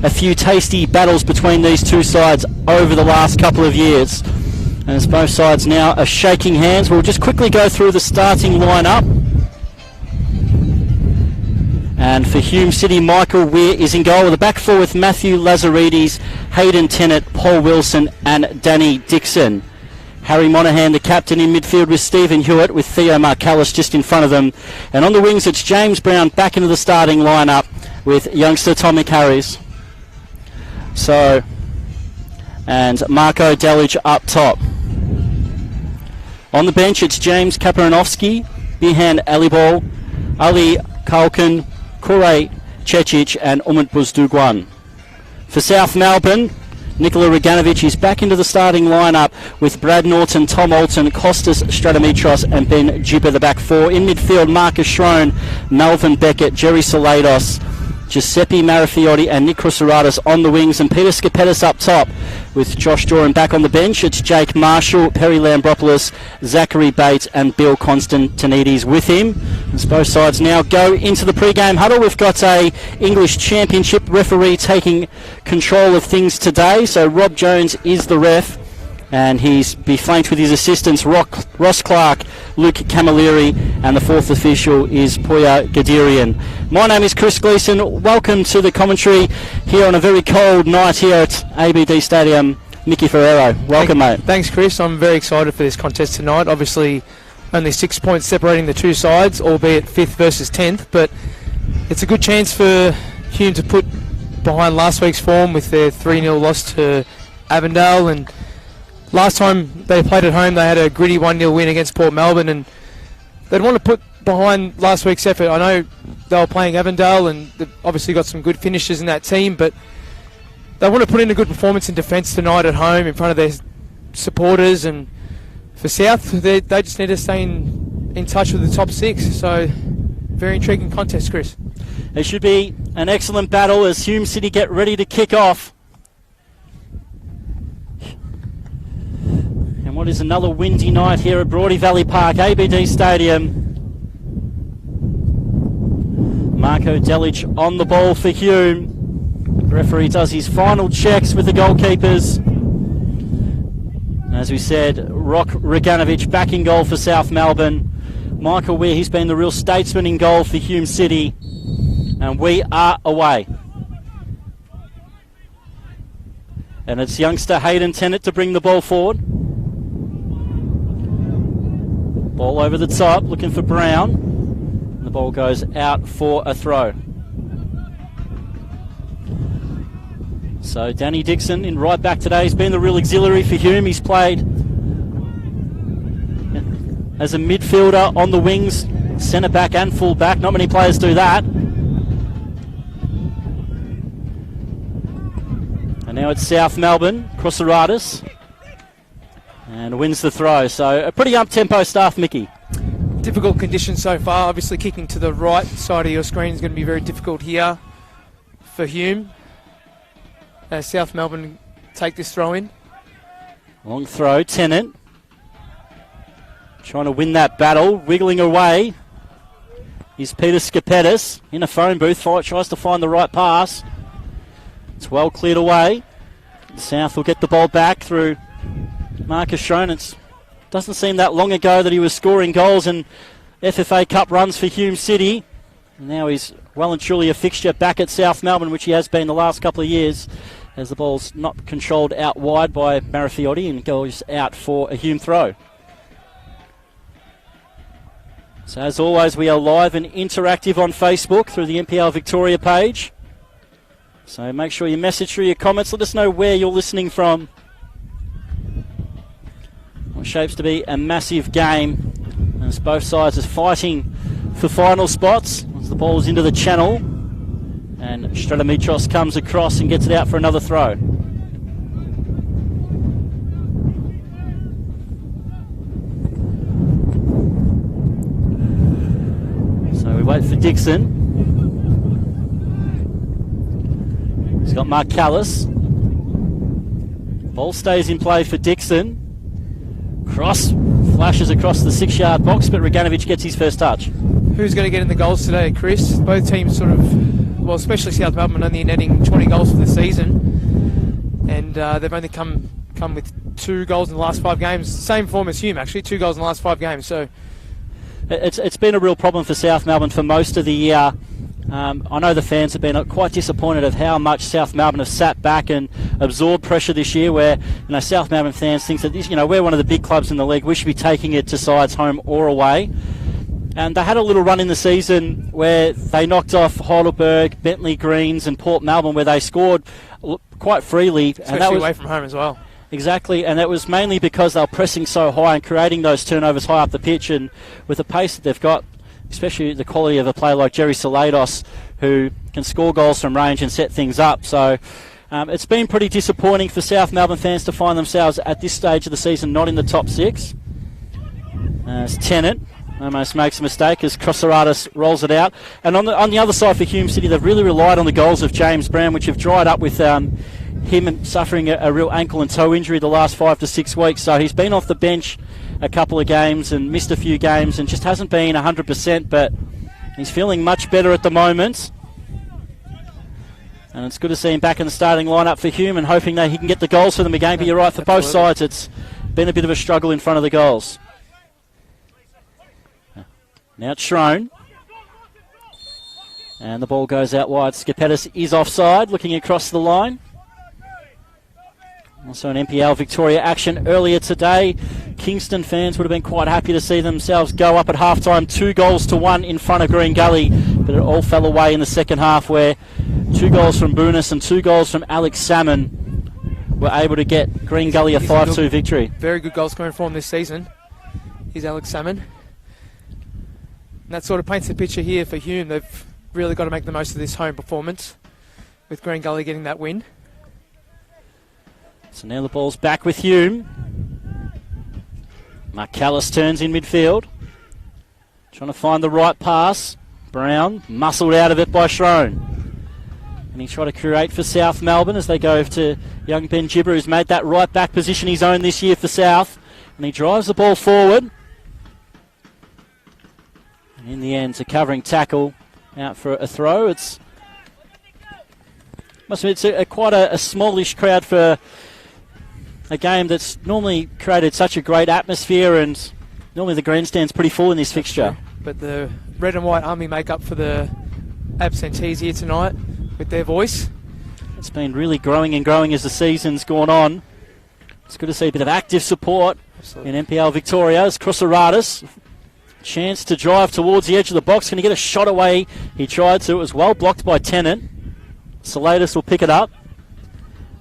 a few tasty battles between these two sides over the last couple of years. And as both sides now are shaking hands, we'll just quickly go through the starting lineup. And for Hume City, Michael Weir is in goal with a back four with Matthew Lazaridis, Hayden Tennant, Paul Wilson and Danny Dixon. Harry Monaghan, the captain, in midfield with Stephen Hewitt, with Theo Marcallis just in front of them. And on the wings, it's James Brown back into the starting lineup with youngster Tommy Harris. So, and Marco Delich up top. On the bench, it's James Kaperanowski, Bihan Alibol, Ali Kalkin, Kure Cecic and Umut Buzdugwan. For South Melbourne, Nikola Reganovic is back into the starting lineup with Brad Norton, Tom Alton, Kostas Stratomitros and Ben Jibber the back four. In midfield, Marcus Schrone, Melvin Beckett, Jerry Salados, Giuseppe Marafiotti and Nick Krusaratis on the wings, and Peter Skipetis up top with Josh Doran back on the bench. It's Jake Marshall, Perry Lambropoulos, Zachary Bates and Bill Constantinides with him. As both sides now go into the pre-game huddle, we've got a English Championship referee taking control of things today. So Rob Jones is the ref, and he's be flanked with his assistants Ross Clark, Luke Camilleri, and the fourth official is Poya Gadirian. My name is Chris Gleeson. Welcome to the commentary here on a very cold night here at ABD Stadium. Mickey Ferrero, welcome mate. Thanks Chris, I'm very excited for this contest tonight. Obviously only 6 points separating the two sides, albeit 5th versus 10th, but it's a good chance for Hume to put behind last week's form with their 3-0 loss to Avondale, and last time they played at home they had a gritty 1-0 win against Port Melbourne, and they'd want to put behind last week's effort. I know they were playing Avondale and they've obviously got some good finishes in that team, but they want to put in a good performance in defence tonight at home in front of their supporters. And for South, they just need to stay in touch with the top 6. So very intriguing contest, Chris. It should be an excellent battle as Hume City get ready to kick off. And what is another windy night here at Broady Valley Park, ABD Stadium. Marco Delich on the ball for Hume. The referee does his final checks with the goalkeepers. And as we said, Rock Reganovic back in goal for South Melbourne. Michael Weir, he's been the real statesman in goal for Hume City. And we are away. And it's youngster Hayden Tennant to bring the ball forward. Ball over the top, looking for Brown. And the ball goes out for a throw. So Danny Dixon in right back today. He's been the real auxiliary for Hume. He's played as a midfielder on the wings, centre back and full back. Not many players do that. And now it's South Melbourne, Krosaratis, and wins the throw. So a pretty up-tempo start, Mickey. Difficult conditions so far. Obviously kicking to the right side of your screen is going to be very difficult here for Hume. As South Melbourne take this throw in. Long throw, Tennant. Trying to win that battle, wiggling away. Is Peter Skipetis in a phone booth, tries to find the right pass. It's well cleared away. South will get the ball back through Marcus Schrone. It doesn't seem that long ago that he was scoring goals in FFA Cup runs for Hume City. And now he's well and truly a fixture back at South Melbourne, which he has been the last couple of years, as the ball's not controlled out wide by Marafiotti and goes out for a Hume throw. So as always, we are live and interactive on Facebook through the NPL Victoria page. So make sure you message through your comments. Let us know where you're listening from. What shapes to be a massive game, as both sides are fighting for final spots. As the ball's into the channel, and Stratomitros comes across and gets it out for another throw. So we wait for Dixon. He's got Mark Callis. Ball stays in play for Dixon. Cross flashes across the 6-yard box, but Reganovic gets his first touch. who's going to get in the goals today, Chris. Both teams sort of, well, especially South Melbourne, only netting 20 goals for the season, and they've only come with 2 goals in the last 5 games. Same form as Hume, actually, 2 goals in the last 5 games. So it's been a real problem for South Melbourne for most of the year. I know the fans have been quite disappointed of how much South Melbourne have sat back and absorbed pressure this year, where South Melbourne fans think that we're one of the big clubs in the league, we should be taking it to sides home or away. And they had a little run in the season where they knocked off Heidelberg, Bentley Greens and Port Melbourne, where they scored quite freely. Especially and that was away from home as well. Exactly, and that was mainly because they were pressing so high and creating those turnovers high up the pitch, and with the pace that they've got, especially the quality of a player like Jerry Salados, who can score goals from range and set things up. So it's been pretty disappointing for South Melbourne fans to find themselves at this stage of the season not in the top 6. As Tennant almost makes a mistake as Crossaratus rolls it out. And on the other side for Hume City, they've really relied on the goals of James Brown, which have dried up with him suffering a real ankle and toe injury the last 5 to 6 weeks. So he's been off the bench a couple of games and missed a few games and just hasn't been 100%, but he's feeling much better at the moment. And it's good to see him back in the starting lineup for Hume and hoping that he can get the goals for them again. But you're right, for both sides it's been a bit of a struggle in front of the goals. Now it's Schroen. And the ball goes out wide. Skipetis is offside, looking across the line. Also an NPL Victoria action earlier today. Kingston fans would have been quite happy to see themselves go up at halftime 2-1 in front of Green Gully, but it all fell away in the second half, where 2 goals from Boonis and 2 goals from Alex Salmon were able to get Green Gully a 5-2 victory. Very good goal scoring for him this season. He's Alex Salmon. And that sort of paints the picture here for Hume. They've really got to make the most of this home performance with Green Gully getting that win. So now the ball's back with Hume. Marcellus turns in midfield, trying to find the right pass. Brown muscled out of it by Schroen. And he tried to create for South Melbourne as they go to young Ben Gibber, who's made that right back position his own this year for South. And he drives the ball forward. And in the end, it's a covering tackle out for a throw. It's quite a smallish crowd for a game that's normally created such a great atmosphere, and normally the grandstand's pretty full in this fixture. But the red and white army make up for the absentees here tonight with their voice. It's been really growing and growing as the season's gone on. It's good to see a bit of active support in NPL Victoria as Crossaratus. Chance to drive towards the edge of the box. Can he get a shot away? He tried to. It was well blocked by Tennant. Saladas will pick it up.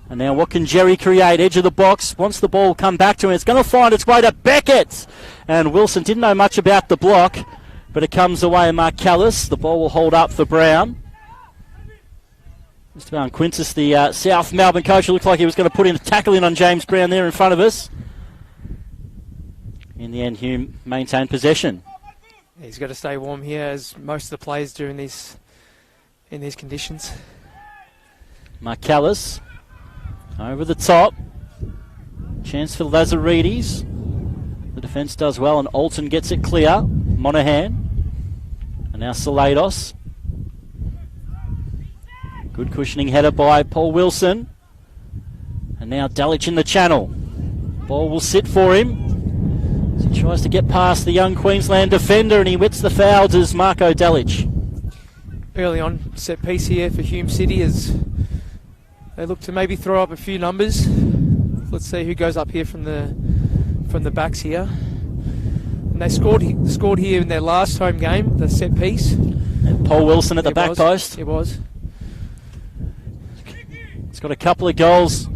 And now what can Jerry create? Edge of the box. Wants the ball come back to him. It's going to find its way to Beckett. And Wilson didn't know much about the block, but it comes away Marcellus. The ball will hold up for Brown. Mr. Quintus, the South Melbourne coach, who looked like he was going to put in a tackle in on James Brown there in front of us. In the end, Hume maintained possession. He's got to stay warm here, as most of the players do in these conditions. Marcellus over the top. Chance for Lazaridis. The defence does well, and Alton gets it clear. Monahan. And now Salados. Good cushioning header by Paul Wilson. And now Delic in the channel. Ball will sit for him. So he tries to get past the young Queensland defender, and he whips the foul to Marco Delic. Early on, set piece here for Hume City as they look to maybe throw up a few numbers. Let's see who goes up here from the backs here. And they scored here in their last home game, the set piece. And Paul Wilson at the back post. It was. He's got a couple of goals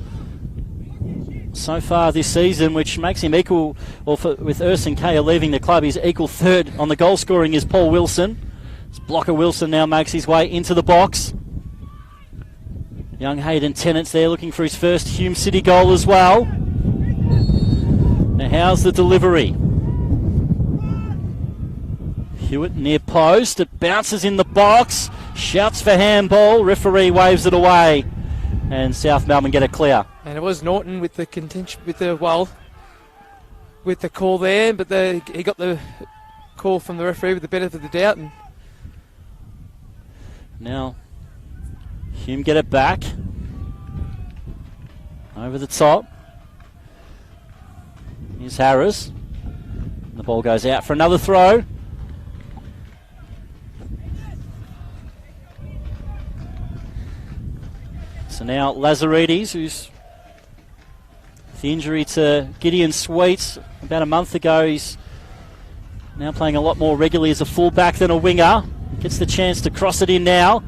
so far this season, which makes him equal, with Ersin Kaya leaving the club, he's equal third on the goal scoring is Paul Wilson. This blocker Wilson now makes his way into the box. Young Hayden Tennant's there looking for his first Hume City goal as well. Now how's the delivery? Hewitt near post, it bounces in the box, shouts for handball, referee waves it away, and South Melbourne get it clear. And it was Norton with the contention, with the call there, but he got the call from the referee with the benefit of the doubt. And now Hume get it back. Over the top. Here's Harris. The ball goes out for another throw. So now Lazaridis, who's the injury to Gideon Sweets about a month ago, he's now playing a lot more regularly as a fullback than a winger. Gets the chance to cross it in now.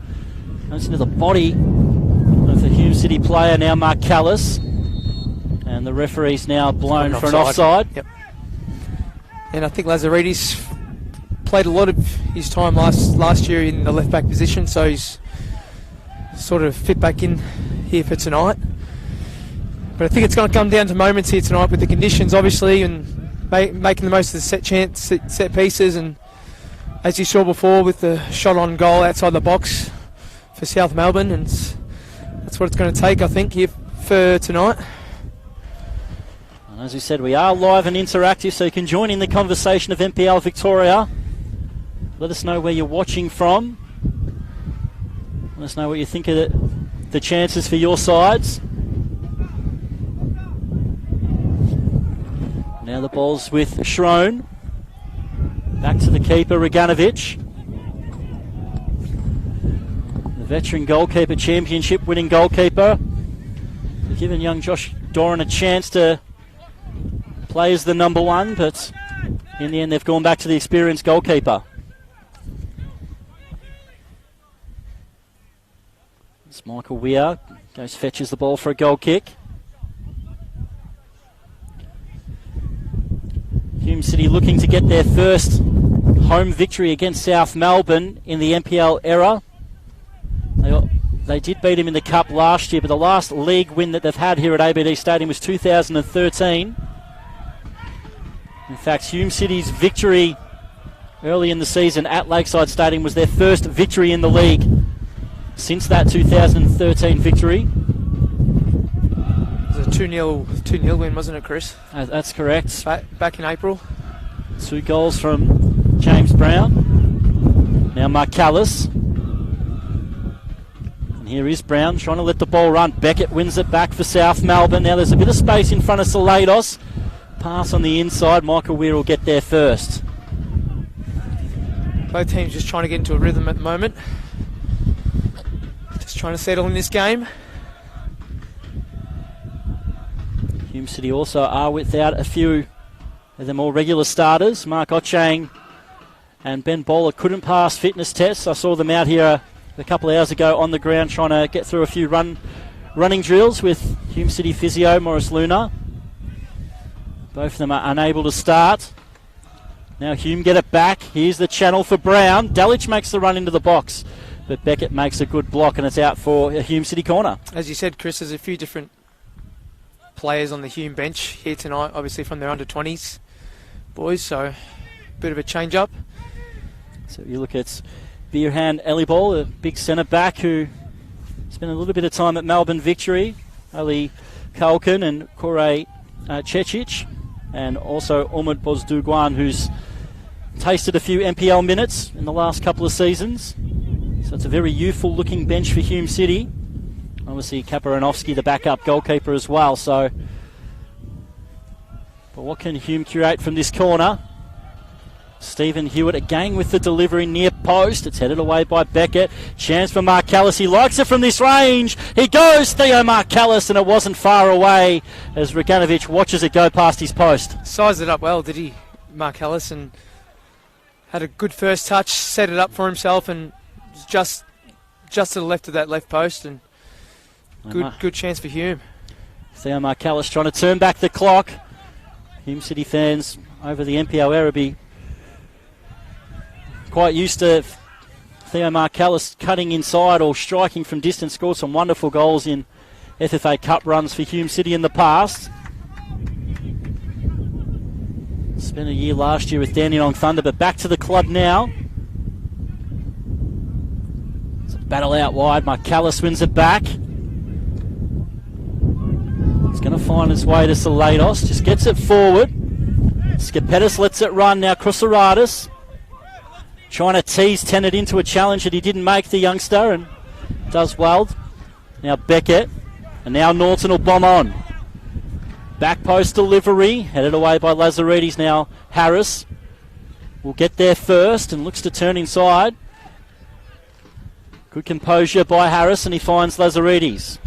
Goes into the body of the Hume City player now, Mark Callis. And the referee's now blown for an offside. Yep. And I think Lazaridis played a lot of his time last year in the left back position, so he's sort of fit back in here for tonight. But I think it's going to come down to moments here tonight with the conditions, obviously, and making the most of the set pieces. And as you saw before, with the shot on goal outside the box for South Melbourne, and that's what it's going to take, I think, here for tonight. And as we said, we are live and interactive, so you can join in the conversation of NPL Victoria. Let us know where you're watching from. Let us know what you think of the chances for your sides. Now the ball's with Schrone. Back to the keeper, Reganovic. The veteran goalkeeper, championship winning goalkeeper. They've given young Josh Doran a chance to play as the number one, but in the end they've gone back to the experienced goalkeeper. It's Michael Weir, fetches the ball for a goal kick. Hume City looking to get their first home victory against South Melbourne in the NPL era. They did beat him in the Cup last year, but the last league win that they've had here at ABD Stadium was 2013. In fact, Hume City's victory early in the season at Lakeside Stadium was their first victory in the league since that 2013 victory. It was a 2-0 win, wasn't it, Chris? That's correct. Back in April. 2 goals from James Brown. Now Mark Callis. And here is Brown trying to let the ball run. Beckett wins it back for South Melbourne. Now there's a bit of space in front of Salados. Pass on the inside. Michael Weir will get there first. Both teams just trying to get into a rhythm at the moment. Just trying to settle in this game. Hume City also are without a few of the more regular starters. Mark Ochang and Ben Bowler couldn't pass fitness tests. I saw them out here a couple of hours ago on the ground trying to get through a few running drills with Hume City physio Morris Luna. Both of them are unable to start. Now Hume get it back. Here's the channel for Brown. Delic makes the run into the box, but Beckett makes a good block and it's out for a Hume City corner. As you said, Chris, there's a few different players on the Hume bench here tonight, obviously from their under-20s boys, so a bit of a change-up. So you look at Birhan Elibol, a big centre-back who spent a little bit of time at Melbourne Victory, Ali Kalkin and Kore Cecic, and also Omid Bozdugwan, who's tasted a few NPL minutes in the last couple of seasons. So it's a very youthful-looking bench for Hume City. Obviously, Kaparanovsky, the backup goalkeeper as well. So, but what can Hume curate from this corner? Stephen Hewitt again with the delivery near post. It's headed away by Beckett. Chance for Mark Callis. He likes it from this range. He goes, Theo Mark Callis, and it wasn't far away as Reganovic watches it go past his post. Sized it up well, did he, Mark Callis, and had a good first touch, set it up for himself, and just to the left of that left post, and good chance for Hume. Theo Mark Callis trying to turn back the clock. Hume City fans over the NPL era be quite used to Theo Mark Callis cutting inside or striking from distance. Scored some wonderful goals in FFA Cup runs for Hume City in the past. Spent a year last year with Dandenong Thunder, but back to the club now. It's a battle out wide. Mark Callis wins it back. He's going to find his way to Salados. Just gets it forward. Skapetis lets it run now. Krosaratis. trying to tease Tennant into a challenge that he didn't make, the youngster, and does well. Now Beckett, and now Norton will bomb on. Back post delivery, headed away by Lazaridis. Now Harris will get there first and looks to turn inside. Good composure by Harris, and he finds Lazaridis.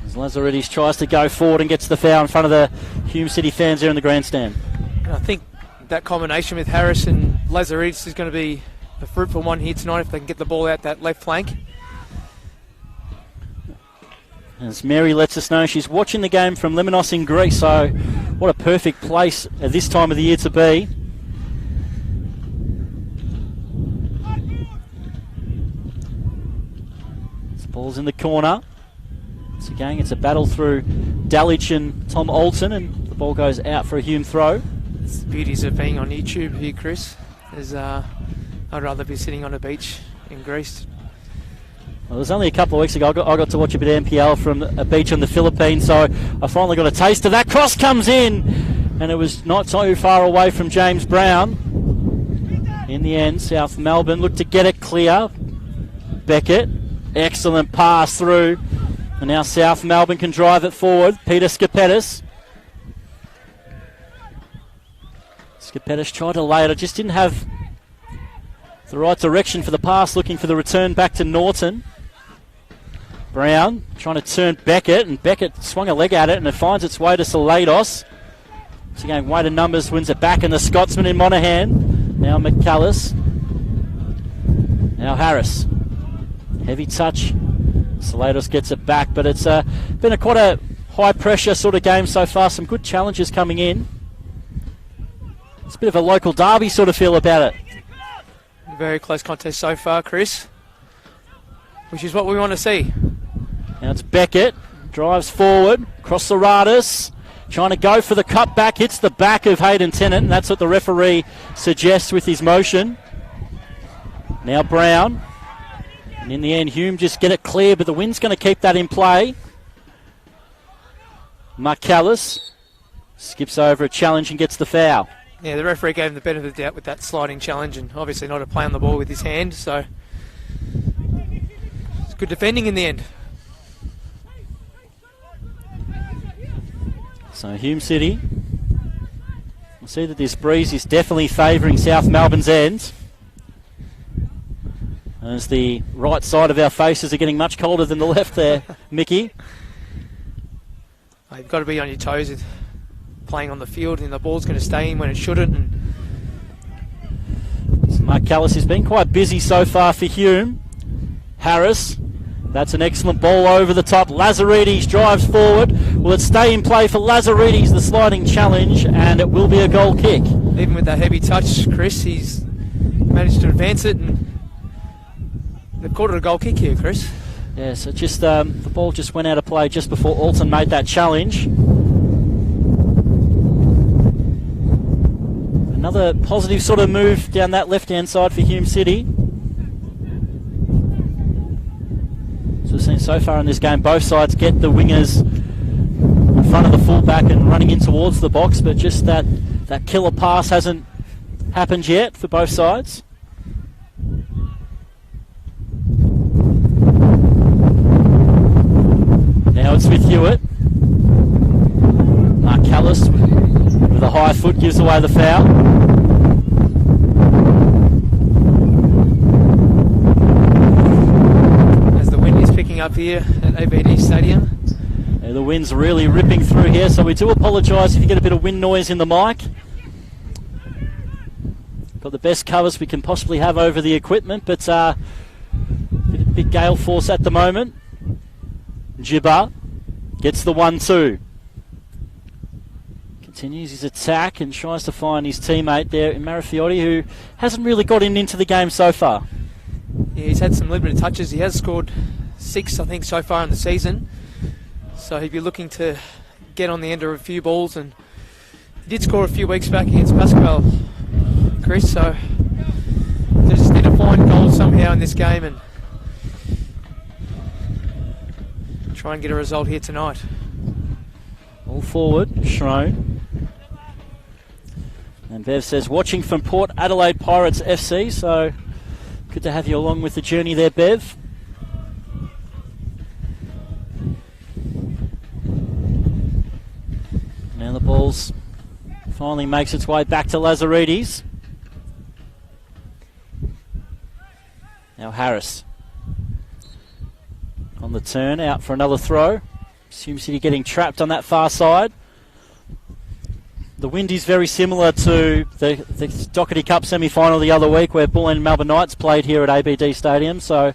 As Lazaridis tries to go forward and gets the foul in front of the Hume City fans there in the grandstand. And I think that combination with Harris and Lazaridis is going to be a fruitful one here tonight if they can get the ball out that left flank. As Mary lets us know she's watching the game from Lemnos in Greece, so what a perfect place at this time of the year to be. This ball's in the corner. Once again, it's a battle through Dalic and Tom Alton, and the ball goes out for a Hume throw. It's the beauties of being on YouTube here, Chris. I'd rather be sitting on a beach in Greece. Well, it was only a couple of weeks ago I got to watch a bit of NPL from a beach in the Philippines, so I finally got a taste of that. Cross comes in, and it was not too far away from James Brown. In the end, South Melbourne looked to get it clear. Beckett, excellent pass through, and now South Melbourne can drive it forward. Peter Skapetis. Skapetis tried to lay it, just didn't have the right direction for the pass, looking for the return back to Norton. Brown trying to turn Beckett, and Beckett swung a leg at it, and it finds its way to Salados. So again, weight of numbers wins it back, and the Scotsman in Monaghan. Now McCallus. Now Harris. Heavy touch. Salados gets it back, but it's been quite a high pressure sort of game so far. Some good challenges coming in. It's a bit of a local derby sort of feel about it. Very close contest so far, Chris, which is what we want to see. Now it's Beckett, drives forward, across the Radis, trying to go for the cutback, hits the back of Hayden Tennant, and that's what the referee suggests with his motion. Now Brown, and in the end Hume just get it clear, but the wind's going to keep that in play. McCallus skips over a challenge and gets the foul. Yeah, the referee gave him the benefit of the doubt with that sliding challenge, and obviously not a play on the ball with his hand, so it's good defending in the end. So Hume City, we'll see that this breeze is definitely favouring South Melbourne's end, as the right side of our faces are getting much colder than the left there, Mickey. You've got to be on your toes with playing on the field, and the ball's going to stay in when it shouldn't. And so Mark Callis has been quite busy so far for Hume. Harris, that's an excellent ball over the top. Lazaridis drives forward. Will it stay in play for Lazaridis, the sliding challenge, and it will be a goal kick. Even with that heavy touch, Chris, he's managed to advance it, and they've called it a goal kick here, Chris. Yeah, so just the ball just went out of play just before Alton made that challenge. Another positive sort of move down that left-hand side for Hume City. So we've seen so far in this game, both sides get the wingers in front of the fullback and running in towards the box, but just that killer pass hasn't happened yet for both sides. Now it's with Hewitt. Mark Callis with a high foot gives away the foul. As the wind is picking up here at ABD Stadium. Yeah, the wind's really ripping through here, so we do apologise if you get a bit of wind noise in the mic. Got the best covers we can possibly have over the equipment, but big gale force at the moment. Jibba gets the 1-2. Continues his attack and tries to find his teammate there in Marafiotti, who hasn't really gotten into the game so far. Yeah, he's had some limited touches. He has scored 6, I think, so far in the season. So he'd be looking to get on the end of a few balls, and he did score a few weeks back against Pascal, Chris. So they just need to find goals somehow in this game and try and get a result here tonight. All forward, Shrone. And Bev says, watching from Port Adelaide Pirates FC, so good to have you along with the journey there, Bev. Now the ball's finally makes its way back to Lazaridis. Now Harris on the turn, out for another throw. Hume City getting trapped on that far side. The wind is very similar to the Doherty Cup semi-final the other week where Bulleen and Melbourne Knights played here at ABD Stadium. So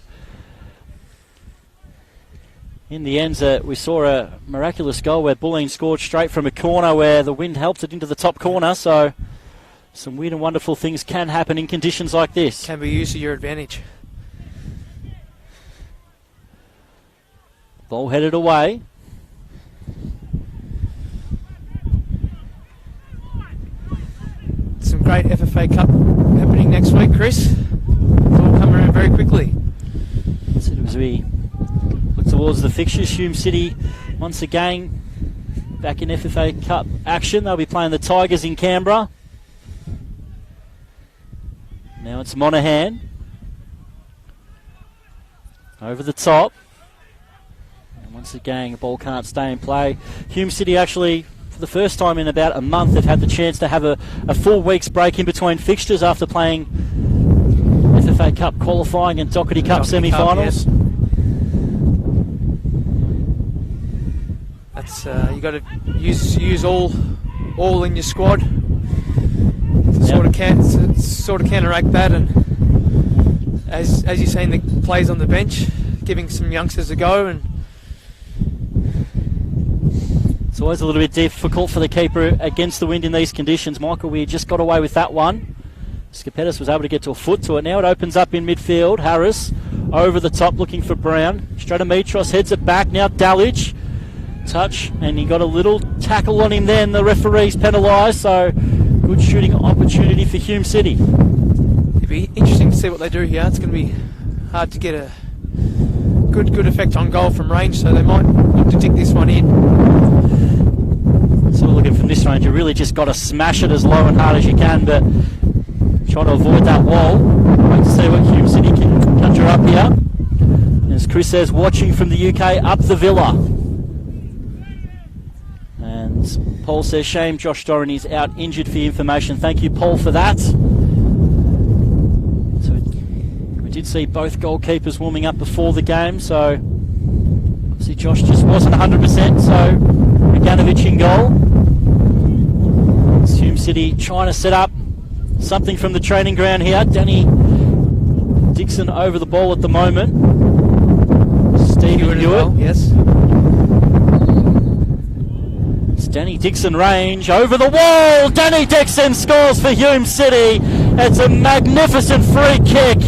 in the end, we saw a miraculous goal where Bulleen scored straight from a corner where the wind helped it into the top corner. So some weird and wonderful things can happen in conditions like this. Can be used to your advantage. Ball headed away. Some great FFA Cup happening next week, Chris. It's all coming around very quickly. So as we look towards the fixtures, Hume City once again back in FFA Cup action. They'll be playing the Tigers in Canberra. Now it's Monaghan. Over the top. And once again, the ball can't stay in play. Hume City actually, for the first time in about a month, have had the chance to have a full week's break in between fixtures after playing FFA Cup qualifying and Doherty Cup semi-finals. Yes. That's you got to use all in your squad to sort of counteract that, and as you're saying, the players on the bench giving some youngsters a go. And it's always a little bit difficult for the keeper against the wind in these conditions. Michael Weir just got away with that one. Skapetis was able to get to a foot to it. Now it opens up in midfield. Harris over the top looking for Brown. Stratomitros heads it back. Now Dallage. Touch, and he got a little tackle on him then. The referee's penalised, so good shooting opportunity for Hume City. It'd be interesting to see what they do here. It's going to be hard to get a good effect on goal from range, so they might look to dig this one in. So looking from this range, you really just got to smash it as low and hard as you can, but try to avoid that wall. Wait to see what Hume City can conjure up here. As Chris says, watching from the UK up the Villa. And Paul says, shame Josh Doran is out injured for your information. Thank you, Paul, for that. So we did see both goalkeepers warming up before the game, so obviously Josh just wasn't 100%, so Reganovic in goal. It's Hume City trying to set up something from the training ground here. Danny Dixon over the ball at the moment. Stephen Hewitt. Yes. It's Danny Dixon range over the wall. Danny Dixon scores for Hume City. It's a magnificent free kick.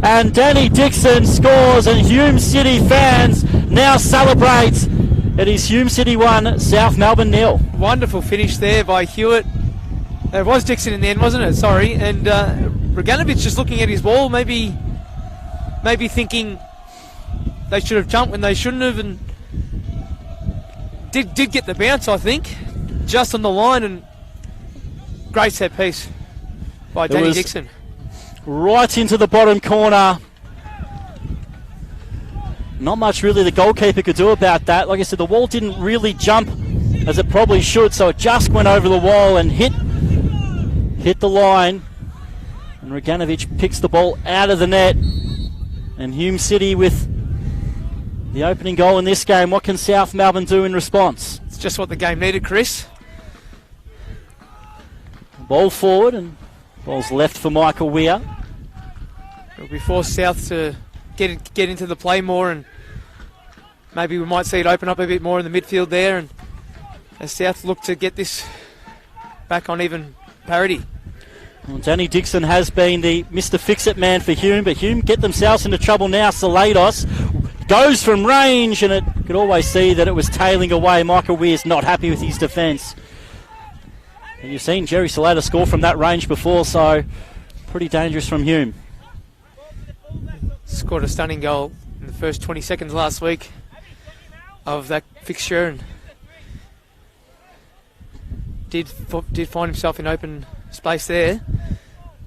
And Danny Dixon scores, and Hume City fans now celebrate. It is Hume City 1, South Melbourne 0. Wonderful finish there by Hewitt. It was Dixon in the end, wasn't it? Sorry. And Reganovic just looking at his ball, maybe thinking they should have jumped when they shouldn't have, and did get the bounce, I think, just on the line, and great set piece by Danny Dixon. Right into the bottom corner. Not much really the goalkeeper could do about that. Like I said, the wall didn't really jump as it probably should, so it just went over the wall and hit the line. And Reganovic picks the ball out of the net. And Hume City with the opening goal in this game. What can South Melbourne do in response? It's just what the game needed, Chris. Ball forward, and ball's left for Michael Weir. It'll be forced South to get into the play more, and maybe we might see it open up a bit more in the midfield there, and as South look to get this back on even parity. Well, Danny Dixon has been the Mr. Fix-It man for Hume, but Hume get themselves into trouble now. Salados goes from range, and it could always see that it was tailing away. Michael Weir's not happy with his defence. And you've seen Jerry Salados score from that range before, so pretty dangerous from Hume. Scored a stunning goal in the first 20 seconds last week of that fixture, and did find himself in open space there.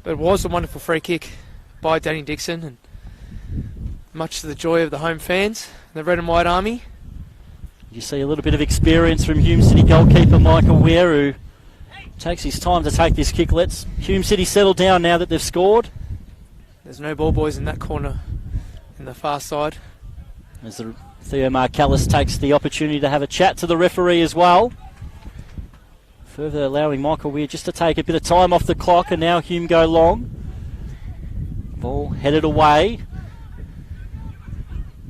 But it was a wonderful free kick by Danny Dixon, and much to the joy of the home fans, the Red and White Army. You see a little bit of experience from Hume City goalkeeper Michael Weir, who takes his time to take this kick. Let's Hume City settle down now that they've scored. There's no ball boys in that corner in the far side. As Theo Marcellus takes the opportunity to have a chat to the referee as well. Further allowing Michael Weir just to take a bit of time off the clock, and now Hume go long. Ball headed away.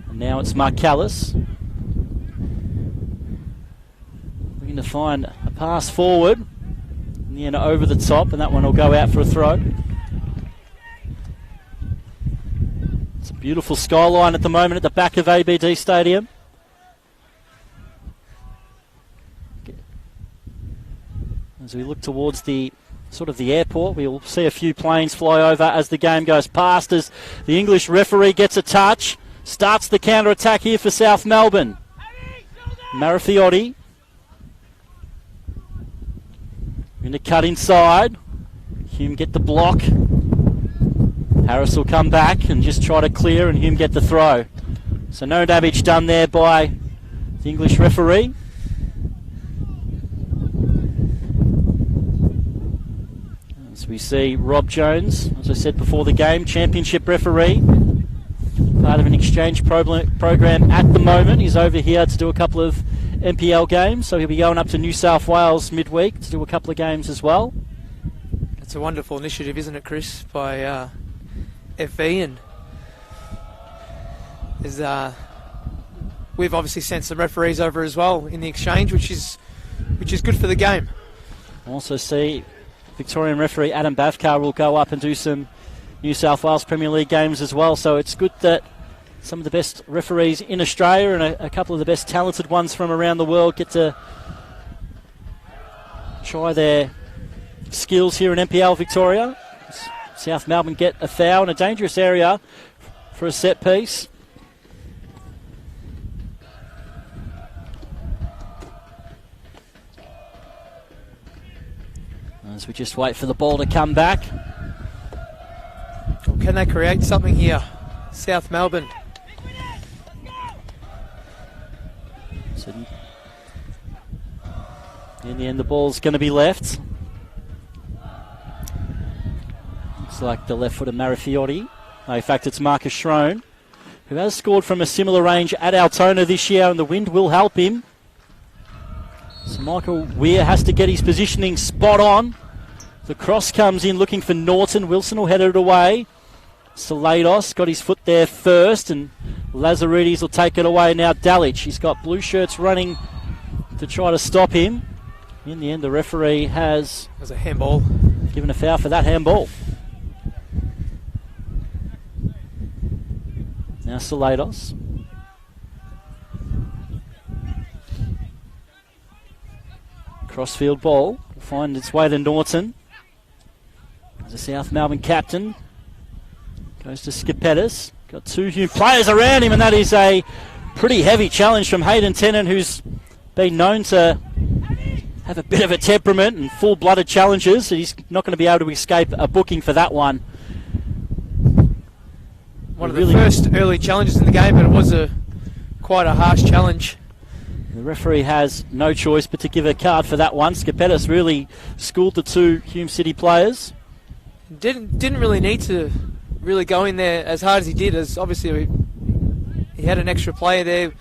And now it's Marcellus. Looking to find a pass forward. In the end, over the top, and that one will go out for a throw. It's a beautiful skyline at the moment at the back of ABD Stadium. As we look towards the airport, we'll see a few planes fly over as the game goes past, as the English referee gets a touch. Starts the counter-attack here for South Melbourne. Marafiotti going to cut inside. Hume get the block. Harris will come back and just try to clear, and Hume get the throw. So no damage done there by the English referee. As we see Rob Jones, as I said before the game, championship referee, part of an exchange program at the moment. He's over here to do a couple of NPL games, so he'll be going up to New South Wales midweek to do a couple of games as well. It's a wonderful initiative, isn't it, Chris, by FV, and we've obviously sent some referees over as well in the exchange, which is good for the game. Also see Victorian referee Adam Bavkar will go up and do some New South Wales Premier League games as well, so it's good that some of the best referees in Australia and a couple of the best talented ones from around the world get to try their skills here in NPL Victoria. South Melbourne get a foul in a dangerous area for a set piece. As we just wait for the ball to come back. Well, can they create something here, South Melbourne? So in the end, the ball's going to be left. Looks like the left foot of Marafiotti. No, in fact, it's Marcus Schrone, who has scored from a similar range at Altona this year, and the wind will help him. So Michael Weir has to get his positioning spot on. The cross comes in looking for Norton. Wilson will head it away. Salados got his foot there first, and Lazaridis will take it away now. Dalic, he's got blue shirts running to try to stop him. In the end, the referee has a handball, given a foul for that handball. Now Salados. Crossfield ball will find its way to Norton. The South Melbourne captain goes to Skipetis. Got two Hume players around him, and that is a pretty heavy challenge from Hayden Tennant, who's been known to have a bit of a temperament and full-blooded challenges. He's not going to be able to escape a booking for that one. One of the first early challenges in the game, but it was quite a harsh challenge. The referee has no choice but to give a card for that one. Skipetis really schooled the two Hume City players. Didn't really need to really go in there as hard as he did, as obviously he had an extra player there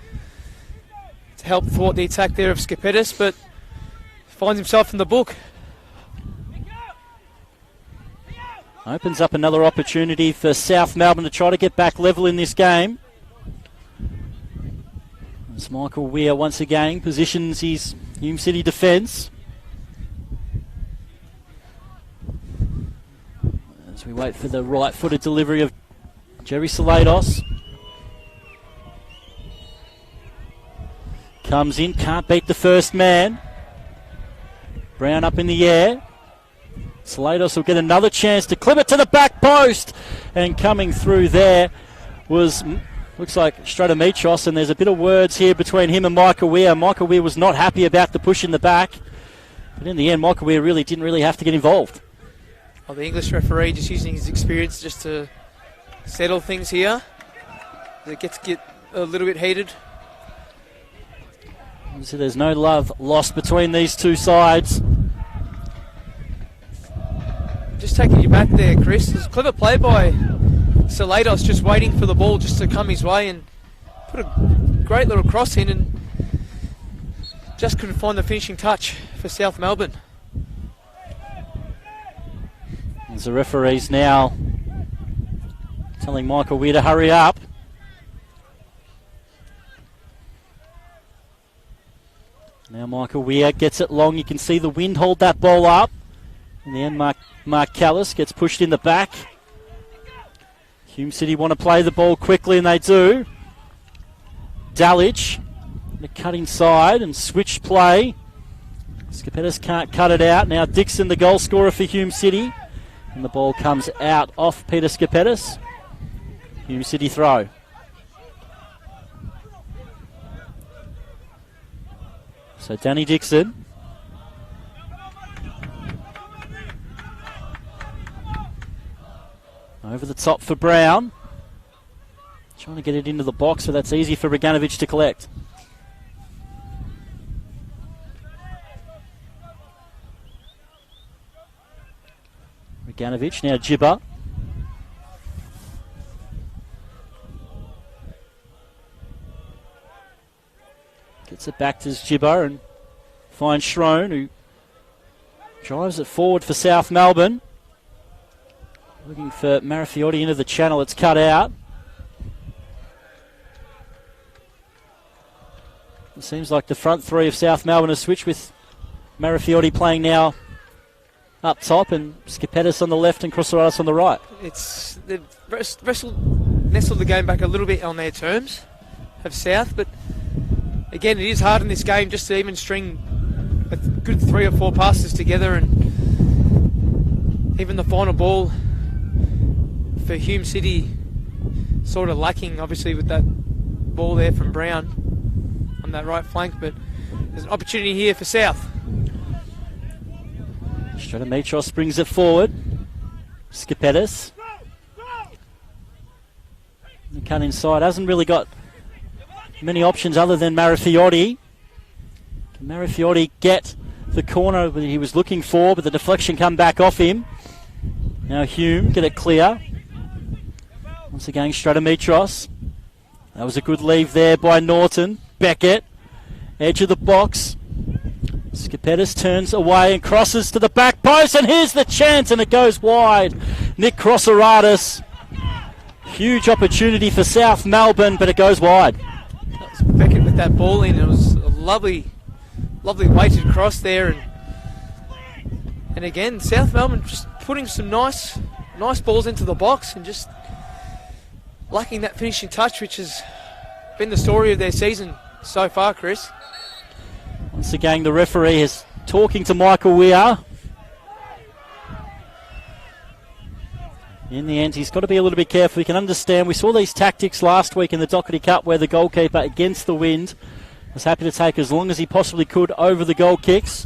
to help thwart the attack there of Skipetis, but finds himself in the book. Opens up another opportunity for South Melbourne to try to get back level in this game. As Michael Weir once again positions his Hume City defence. As we wait for the right-footed delivery of Jerry Salados. Comes in, can't beat the first man. Brown up in the air. Salados will get another chance to clip it to the back post. And coming through there was, looks like Stratomitros, and there's a bit of words here between him and Michael Weir. Michael Weir was not happy about the push in the back. But in the end, Michael Weir didn't really have to get involved. the English referee just using his experience just to settle things here. It gets to get a little bit heated. So there's no love lost between these two sides. Just taking you back there, Chris. It was a clever play by Salados, just waiting for the ball just to come his way and put a great little cross in, and just couldn't find the finishing touch for South Melbourne. As the referee's now telling Michael Weir to hurry up. Now Michael Weir gets it long. You can see the wind hold that ball up. In the end, Mark Callis gets pushed in the back. Hume City want to play the ball quickly, and they do. Dalic, the cut inside and switch play. Skapetis can't cut it out. Now Dixon, the goal scorer for Hume City. And the ball comes out off Peter Skapetis. Hume City throw. So Danny Dixon. Over the top for Brown. Trying to get it into the box, but that's easy for Reganovic to collect. Reganovic, now Gibber. Gets it back to Gibber and finds Schrone, who drives it forward for South Melbourne. Looking for Marafiotti into the channel. It's cut out. It seems like the front three of South Melbourne have switched, with Marafiotti playing now up top and Skapetis on the left and Crossoratis on the right. They've nestled the game back a little bit on their terms of South, but again, it is hard in this game just to even string a good 3 or 4 passes together, and even the final ball for Hume City sort of lacking, obviously, with that ball there from Brown on that right flank, but there's an opportunity here for South. Stratometros brings it forward. Skapetis. The cut inside, hasn't really got many options other than Marafiotti. Can Marafiotti get the corner that he was looking for, but the deflection come back off him. Now Hume get it clear. Once again, Stratometros. That was a good leave there by Norton. Beckett, edge of the box. Skapetis turns away and crosses to the back post, and here's the chance, and it goes wide. Nick Crossoratis. Huge opportunity for South Melbourne, but it goes wide. That was Beckett with that ball in. It was a lovely weighted cross there, and again, South Melbourne just putting some nice balls into the box and just lacking that finishing touch, which has been the story of their season so far, Chris. Once again, the referee is talking to Michael Weir. In the end, he's got to be a little bit careful. You can understand, we saw these tactics last week in the Doherty Cup where the goalkeeper, against the wind, was happy to take as long as he possibly could over the goal kicks.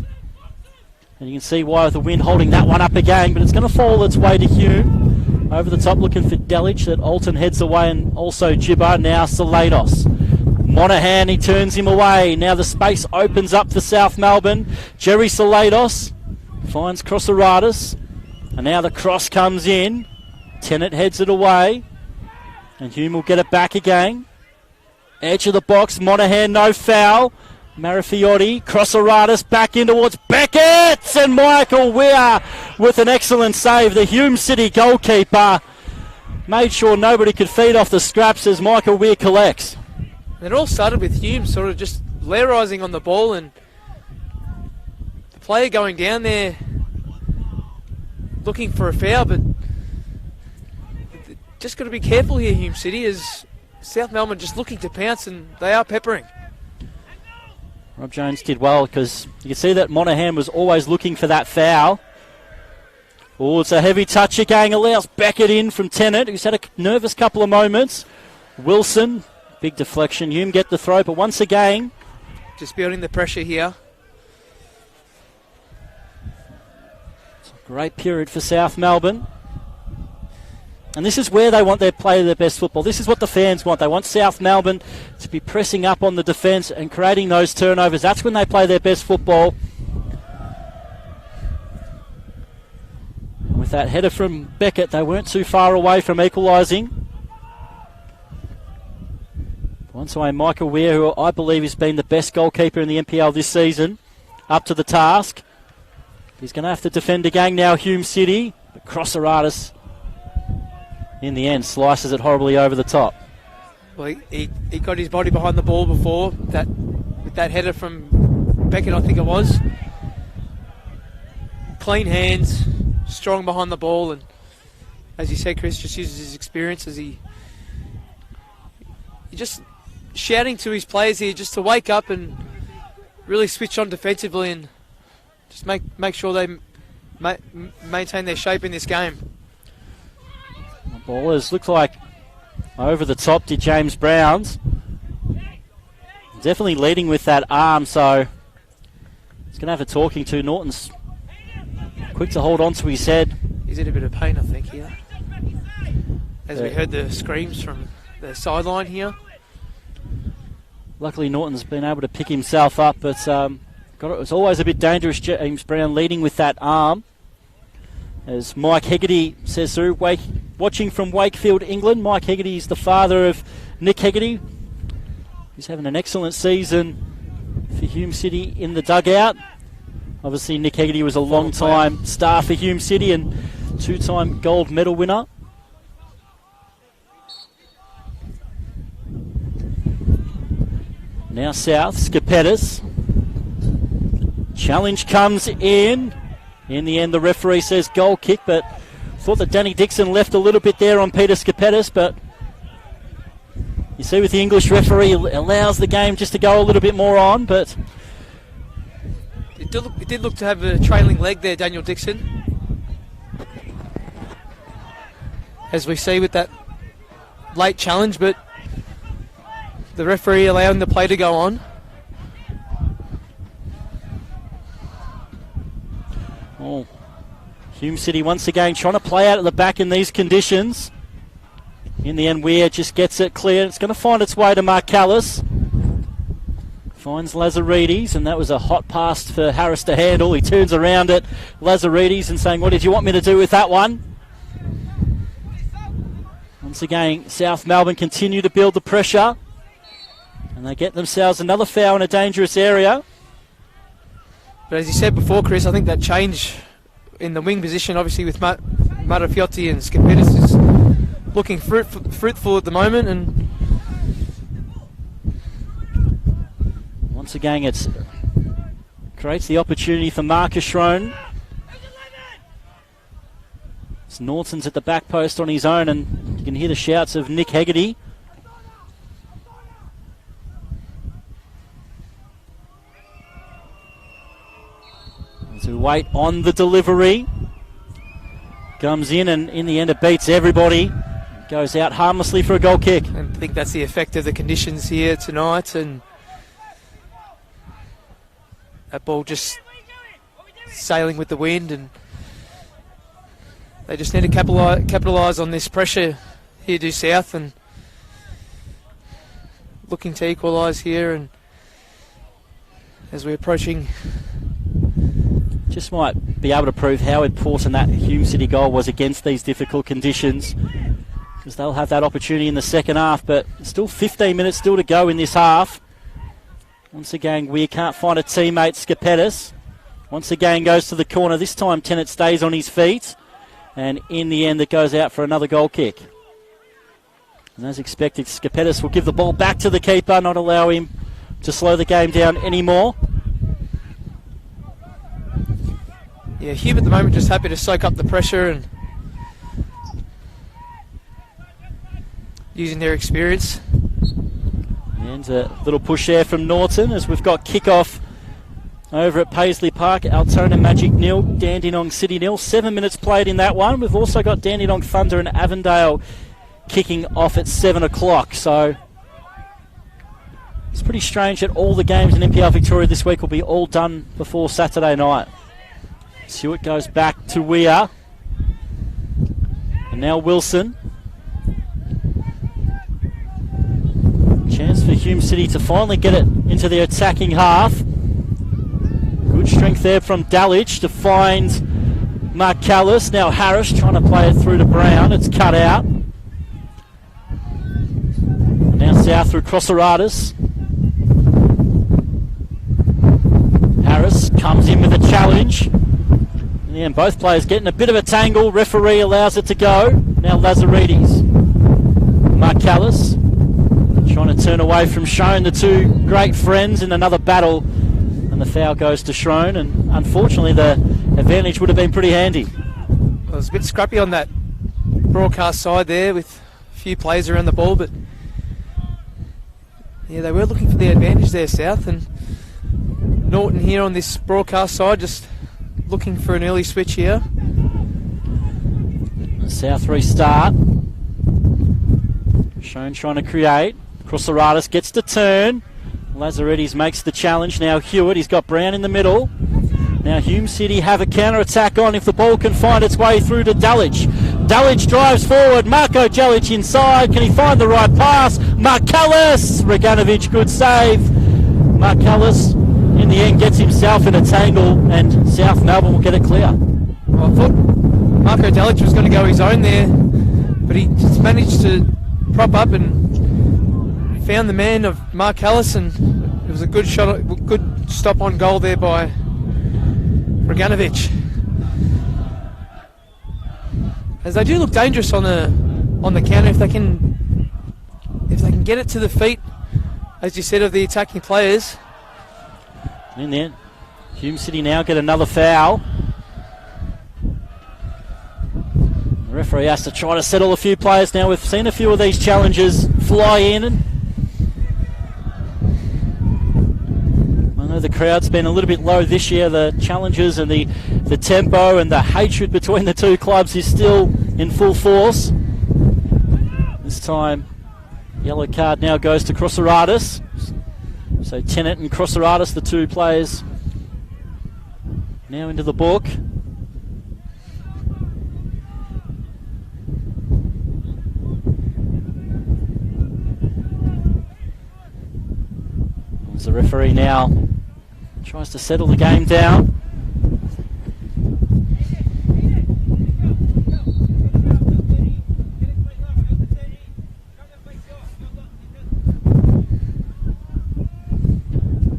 And you can see why with the wind holding that one up again, but it's going to fall its way to Hume. Over the top looking for Delic, that Alton heads away, and also Gibber. Now Salados. Monahan, he turns him away. Now the space opens up for South Melbourne. Jerry Salados finds Crossoratis. And now the cross comes in. Tennant heads it away. And Hume will get it back again. Edge of the box. Monahan, no foul. Marafiotti, Crossoratis back in towards Beckett, and Michael Weir with an excellent save. The Hume City goalkeeper made sure nobody could feed off the scraps as Michael Weir collects. It all started with Hume sort of just lairising on the ball, and the player going down there looking for a foul, but just got to be careful here, Hume City, as South Melbourne just looking to pounce, and they are peppering. Rob Jones did well, because you can see that Monahan was always looking for that foul. Oh, it's a heavy touch again, allows Beckett in from Tennant, who's had a nervous couple of moments. Wilson, big deflection. Hume get the throw, but once again, just building the pressure here. Great period for South Melbourne. And this is where they want their play their best football. This is what the fans want. They want South Melbourne to be pressing up on the defence and creating those turnovers. That's when they play their best football. And with that header from Beckett, they weren't too far away from equalising. Once away, Michael Weir, who I believe has been the best goalkeeper in the NPL this season, up to the task. He's going to have to defend again now, Hume City. But Crossaratus, in the end, slices it horribly over the top. Well, he got his body behind the ball before that with that header from Beckett, I think it was. Clean hands, strong behind the ball, and as you said, Chris just uses his experience as he just shouting to his players here just to wake up and really switch on defensively and just make sure they maintain their shape in this game. The ballers look like over the top to James Brown's. Definitely leading with that arm, so he's going to have a talking to. Norton's quick to hold on to his head. He's in a bit of pain, I think, here. As we heard the screams from the sideline here. Luckily, Norton's been able to pick himself up, but it was always a bit dangerous, James Brown leading with that arm. As Mike Hegarty says through, watching from Wakefield, England. Mike Hegarty is the father of Nick Hegarty. He's having an excellent season for Hume City in the dugout. Obviously, Nick Hegarty was a long-time star for Hume City and two-time gold medal winner. Now South, Skapetis. Challenge comes in. In the end, the referee says goal kick, but thought that Danny Dixon left a little bit there on Peter Skapetis, but you see with the English referee, allows the game just to go a little bit more on, but it did look to have a trailing leg there, Daniel Dixon. As we see with that late challenge, but the referee allowing the play to go on. Oh, Hume City once again trying to play out at the back in these conditions. In the end, Weir just gets it clear. It's going to find its way to Mark Callis. Finds Lazaridis, and that was a hot pass for Harris to handle. He turns around at Lazaridis and saying, "What did you want me to do with that one?" Once again, South Melbourne continue to build the pressure, and they get themselves another foul in a dangerous area. But as you said before, Chris, I think that change in the wing position, obviously with Matafiotti and Skapetis, is looking fruitful at the moment. And once again, it creates the opportunity for Marcus Schroen. It's Norton's at the back post on his own, and you can hear the shouts of Nick Hegarty. To wait on the delivery. Comes in, and in the end it beats everybody. Goes out harmlessly for a goal kick. And I think that's the effect of the conditions here tonight, and that ball just sailing with the wind, and they just need to capitalise on this pressure here due south, and looking to equalise here. And as we're approaching, just might be able to prove how important that Hume City goal was against these difficult conditions, because they'll have that opportunity in the second half, but still 15 minutes still to go in this half. Once again, we can't find a teammate. Skapetis once again goes to the corner. This time Tennant stays on his feet, and in the end it goes out for another goal kick. And as expected, Skapetis will give the ball back to the keeper, not allow him to slow the game down anymore. Yeah, Hume at the moment just happy to soak up the pressure and using their experience. And a little push there from Norton as we've got kick-off over at Paisley Park. Altona Magic 0, Dandenong City 0. 7 minutes played in that one. We've also got Dandenong Thunder and Avondale kicking off at 7 o'clock. So it's pretty strange that all the games in NPL Victoria this week will be all done before Saturday night. Stewart goes back to Weir. And now Wilson. Chance for Hume City to finally get it into the attacking half. Good strength there from Dulwich to find Mark Callis. Now Harris trying to play it through to Brown. It's cut out. Now South through Crossaratus. Harris comes in with a challenge. In the end, both players getting a bit of a tangle. Referee allows it to go. Now Lazaridis. Mark Callis trying to turn away from Shone, the two great friends in another battle. And the foul goes to Shone, and unfortunately the advantage would have been pretty handy. Well, it was a bit scrappy on that broadcast side there with a few players around the ball, but yeah, they were looking for the advantage there, South, and Norton here on this broadcast side just looking for an early switch here. South restart. Shone trying to create. Crossaratus gets the turn. Lazaridis makes the challenge. Now Hewitt, he's got Brown in the middle. Now Hume City have a counter-attack on if the ball can find its way through to Dulwich. Dulwich drives forward. Marko Jelic inside. Can he find the right pass? Marcellus! Reganovic, good save. Marcellus, in the end, gets himself in a tangle, and South Melbourne will get it clear. Well, I thought Marko Jelic was going to go his own there, but he just managed to prop up and found the man of Marcellus, and it was a good shot, good stop on goal there by Reganovic. As they do look dangerous on the counter if they can get it to the feet, as you said, of the attacking players. In there, Hume City now get another foul. The referee has to try to settle a few players now. We've seen a few of these challenges fly in, and I know the crowd's been a little bit low this year. The challenges and the tempo and the hatred between the two clubs is still in full force. This time, yellow card now goes to Crossaratus. So Tennant and Crossaratus, the two players, now into the book. As the referee now tries to settle the game down.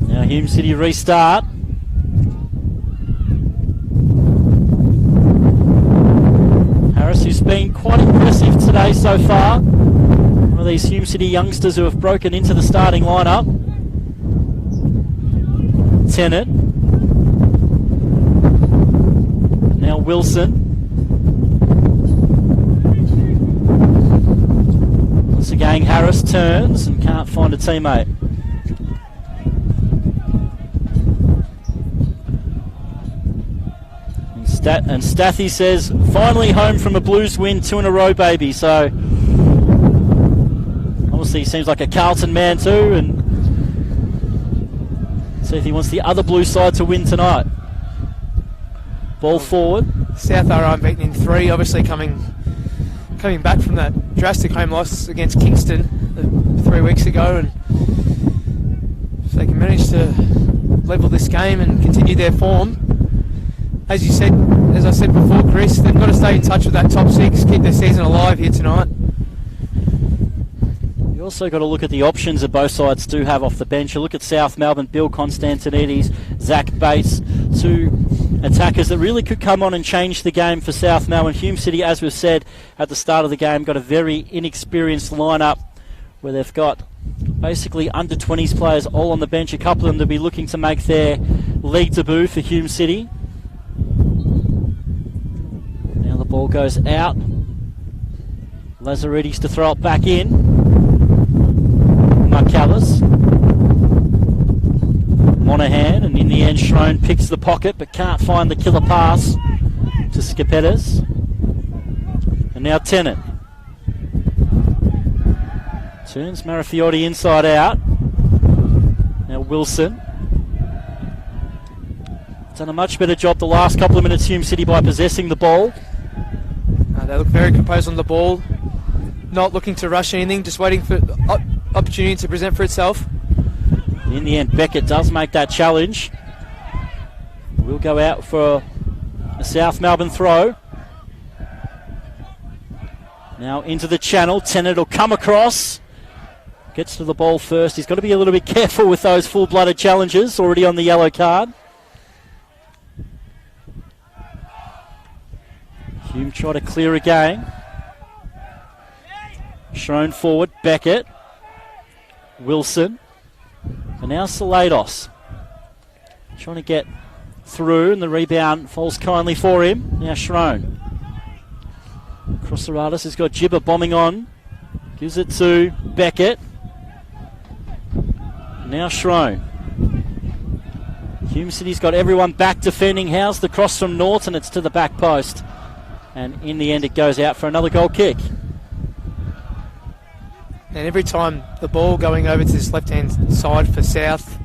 Now Hume City restart. Harris, who's been quite impressive today so far. One of these Hume City youngsters who have broken into the starting lineup. Tennant. Now Wilson. Once again Harris turns and can't find a teammate. And Stathy says, finally home from a Blues win, 2 in a row, baby. So obviously he seems like a Carlton man too, and see if he wants the other blue side to win tonight. Ball forward. South are unbeaten in 3, obviously coming back from that drastic home loss against Kingston 3 weeks ago, and if they can manage to level this game and continue their form, as I said before, Chris, they've got to stay in touch with that top 6, keep their season alive here tonight. You also got to look at the options that both sides do have off the bench. You look at South Melbourne, Bill Constantinides, Zach Bates, two attackers that really could come on and change the game for South Melbourne. Hume City, as we've said at the start of the game, got a very inexperienced lineup where they've got basically under 20s players all on the bench. A couple of them to be looking to make their league debut for Hume City. Now the ball goes out. Lazaridis to throw it back in. Marcellus. Monahan, and in the end Shrone picks the pocket but can't find the killer pass to Scapetas. And now Tennant. Turns Marafiotti inside out. Now Wilson. Done a much better job the last couple of minutes, Hume City, by possessing the ball. They look very composed on the ball, not looking to rush anything, just waiting for opportunity to present for itself. In the end, Beckett does make that challenge. We'll go out for a South Melbourne throw. Now into the channel. Tennant will come across. Gets to the ball first. He's got to be a little bit careful with those full-blooded challenges already on the yellow card. Hume try to clear again. Shown forward. Beckett. Wilson. And now Salados. Trying to get through, and the rebound falls kindly for him. Now Shrone. Crosseratus has got Gibber bombing on. Gives it to Beckett. Now Shrone. Hume City's got everyone back defending. How's the cross from Norton? It's to the back post. And in the end it goes out for another goal kick. And every time the ball going over to this left-hand side for South,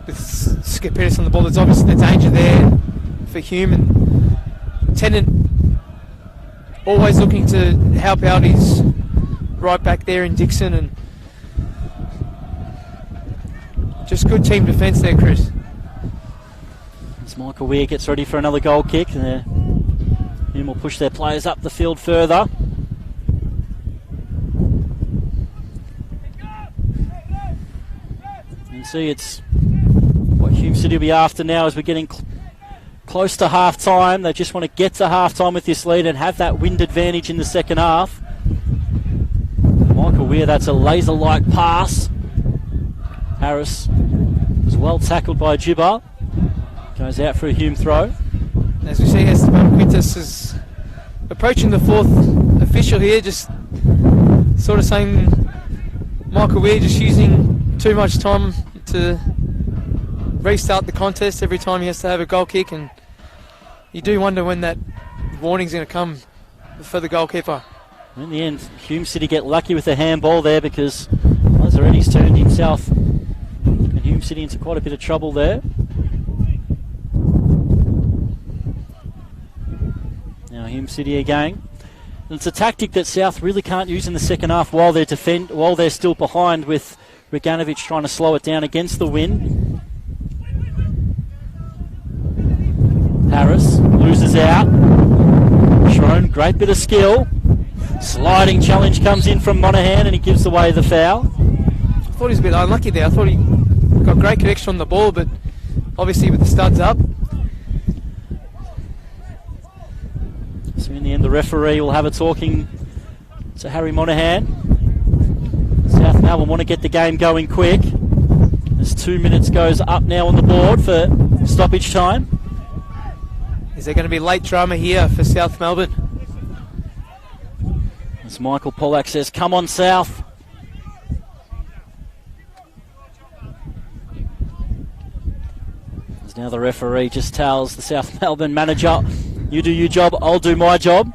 with Skipidis on the ball, there's obviously the danger there for Hume. And Tennant always looking to help out his right back there in Dixon, and just good team defence there, Chris. As Michael Weir gets ready for another goal kick, Hume will push their players up the field further. You can see it's what Hume City will be after now as we're getting close to half time. They just want to get to half time with this lead and have that wind advantage in the second half. Michael Weir, that's a laser-like pass. Harris was well tackled by Gibber. Goes out for a Hume throw. As we see, Esteban Quintus is approaching the fourth official here, just sort of saying Michael Weir just using too much time to restart the contest every time he has to have a goal kick, and you do wonder when that warning's going to come for the goalkeeper. In the end, Hume City get lucky with the handball there, because Lazaretti's turned himself and Hume City into quite a bit of trouble there. Now Hume City again. And it's a tactic that South really can't use in the second half while they're still behind, with Reganovic trying to slow it down against the wind. Harris loses out. Shrone, great bit of skill. Sliding challenge comes in from Monaghan, and he gives away the foul. I thought he was a bit unlucky there. I thought he got great connection on the ball, but obviously with the studs up. So in the end, the referee will have a talking to Harry Monaghan. South Melbourne want to get the game going quick, as 2 minutes goes up now on the board for stoppage time. Is there going to be late drama here for South Melbourne? As Michael Pollack says, come on South. As now the referee just tells the South Melbourne manager, you do your job, I'll do my job.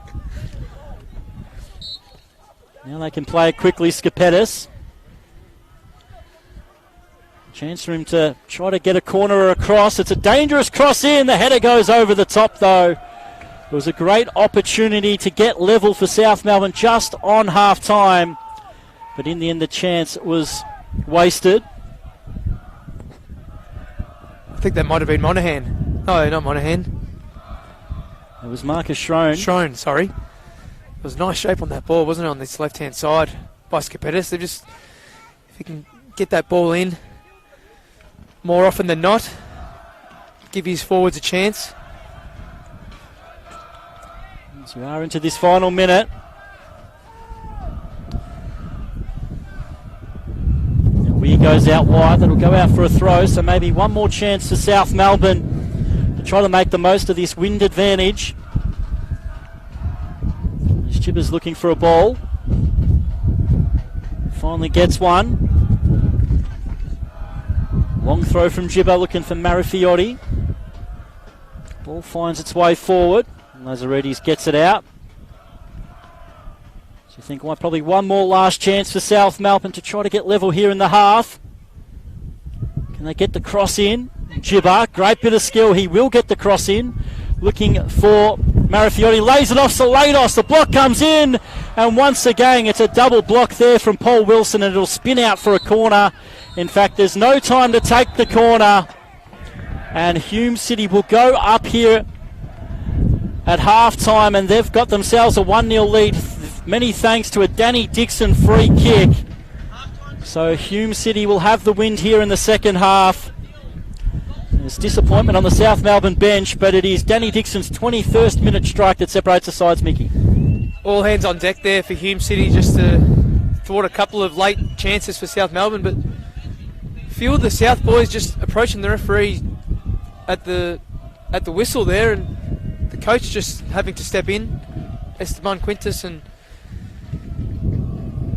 Now they can play it quickly. Skipidis. Chance for him to try to get a corner or a cross. It's a dangerous cross in. The header goes over the top though. It was a great opportunity to get level for South Melbourne just on half time. But in the end the chance was wasted. I think that might have been Monaghan. No, not Monaghan. It was Marcus Shrone. Shrone, sorry. It was a nice shape on that ball, wasn't it, on this left-hand side by Skipidis. They just, if he can get that ball in more often than not, give his forwards a chance. So we are into this final minute. And Weir goes out wide. That'll go out for a throw. So maybe one more chance for South Melbourne to try to make the most of this wind advantage. As Gibber's looking for a ball. Finally gets one. Long throw from Gibber, looking for Marifiotti. Ball finds its way forward. Lazarettis gets it out. So you think, well, probably one more last chance for South Melbourne to try to get level here in the half. Can they get the cross in? Gibber, great bit of skill. He will get the cross in. Looking for Marafiotti, lays it off Salados. The block comes in, and once again it's a double block there from Paul Wilson, and it'll spin out for a corner. In fact, there's no time to take the corner, and Hume City will go up here at half-time, and they've got themselves a 1-0 lead, many thanks to a Danny Dixon free kick. So Hume City will have the wind here in the second half. There's disappointment on the South Melbourne bench, but it is Danny Dixon's 21st minute strike that separates the sides, Mickey. All hands on deck there for Hume City, just to thwart a couple of late chances for South Melbourne, but a few of the South boys just approaching the referee at the whistle there, and the coach just having to step in, Esteban Quintus, and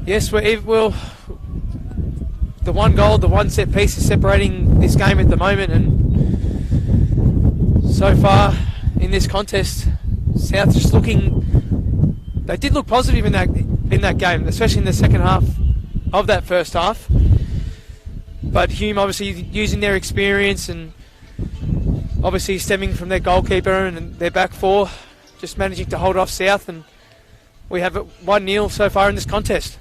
yes, well, the one goal, the one set piece is separating this game at the moment, and so far in this contest, South just looking, they did look positive in that game, especially in the second half of that first half. But Hume obviously using their experience and obviously stemming from their goalkeeper and their back four, just managing to hold off South, and we have it 1-0 so far in this contest.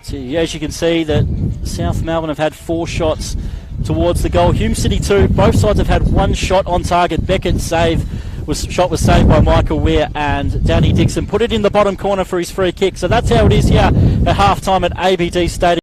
So, as you can see, that South Melbourne have had 4 shots towards the goal. Hume City 2. Both sides have had 1 shot on target. Beckett's shot was saved by Michael Weir, and Danny Dixon put it in the bottom corner for his free kick. So that's how it is here at half-time at ABD Stadium.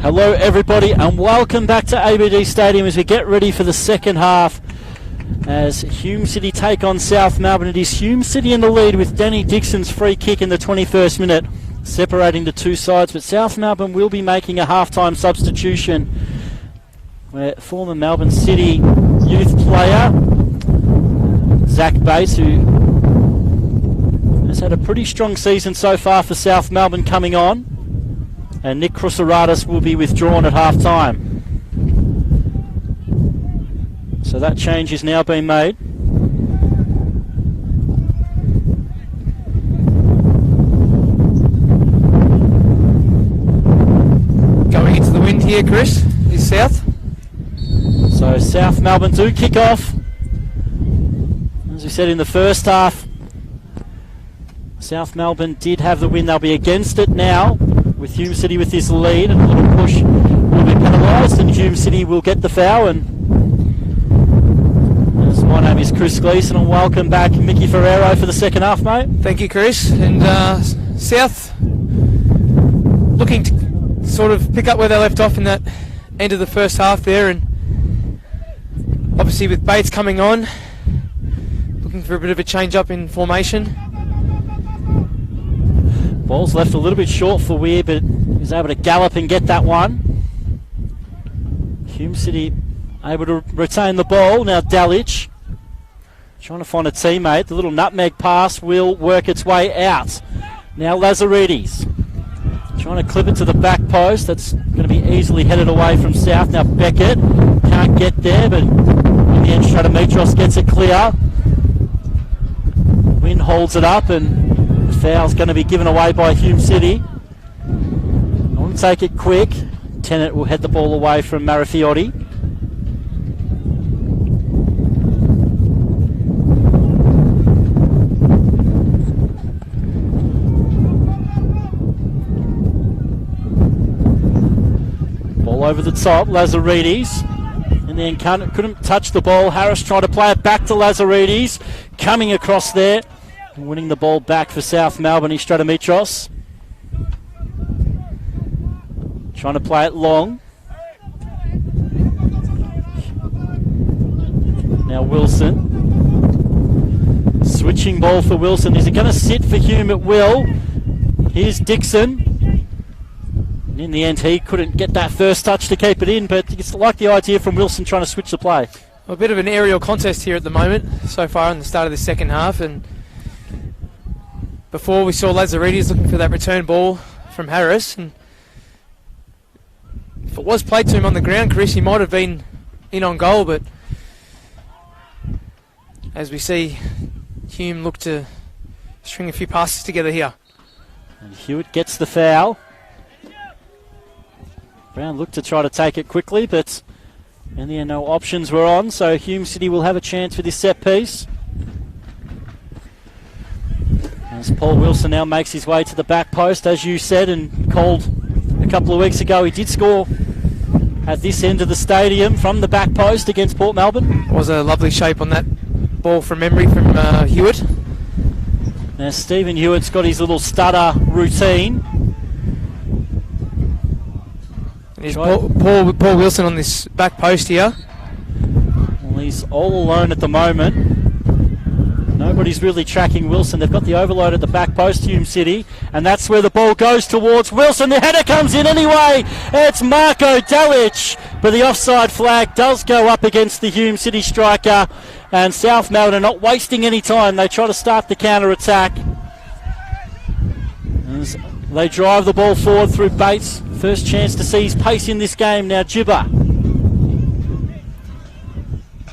Hello everybody and welcome back to ABD Stadium as we get ready for the second half as Hume City take on South Melbourne. It is Hume City in the lead with Danny Dixon's free kick in the 21st minute separating the two sides, but South Melbourne will be making a half-time substitution where former Melbourne City youth player Zach Bates, who has had a pretty strong season so far for South Melbourne, coming on, and Nick Krusaratis will be withdrawn at half-time. So that change is now being made. Going into the wind here, Chris, is South. So South Melbourne do kick off. As we said in the first half, South Melbourne did have the win. They'll be against it now with Hume City with this lead, and a little push will be penalised and Hume City will get the foul. And my name is Chris Gleeson and welcome back Mickey Ferrero for the second half, mate. Thank you, Chris. And South looking to sort of pick up where they left off in that end of the first half there, and obviously with Bates coming on, looking for a bit of a change up in formation. Ball's left a little bit short for Weir, but he's able to gallop and get that one. Hume City able to retain the ball. Now Dalic trying to find a teammate. The little nutmeg pass will work its way out. Now Lazaridis trying to clip it to the back post. That's going to be easily headed away from South. Now Beckett can't get there, but in the end Stratometros gets it clear. Wynn holds it up, and the foul's going to be given away by Hume City. I want to take it quick. Tennant will head the ball away from Marafiotti. Ball over the top, Lazaridis. And then couldn't touch the ball. Harris trying to play it back to Lazaridis. Coming across there. Winning the ball back for South Melbourne is Stratometros. Trying to play it long. Now Wilson. Switching ball for Wilson. Is it going to sit for Hume? It will. Here's Dixon. And in the end, he couldn't get that first touch to keep it in, but it's like the idea from Wilson trying to switch the play. A bit of an aerial contest here at the moment so far in the start of the second half, and before we saw Lazaridis looking for that return ball from Harris, and if it was played to him on the ground, Chris, he might have been in on goal, but as we see Hume look to string a few passes together here. And Hewitt gets the foul. Brown looked to try to take it quickly, but in the end no options were on, so Hume City will have a chance for this set piece. As Paul Wilson now makes his way to the back post, as you said and called a couple of weeks ago, he did score at this end of the stadium from the back post against Port Melbourne. Was a lovely shape on that ball from memory from Hewitt. Now Stephen Hewitt's got his little stutter routine. And here's Paul Wilson on this back post here. Well, he's all alone at the moment. Nobody's really tracking Wilson. They've got the overload at the back post, Hume City, and that's where the ball goes towards Wilson. The header comes in anyway. It's Marko Dalic, but the offside flag does go up against the Hume City striker, and South Melbourne are not wasting any time. They try to start the counter-attack. As they drive the ball forward through Bates. First chance to see his pace in this game. Now Jibber.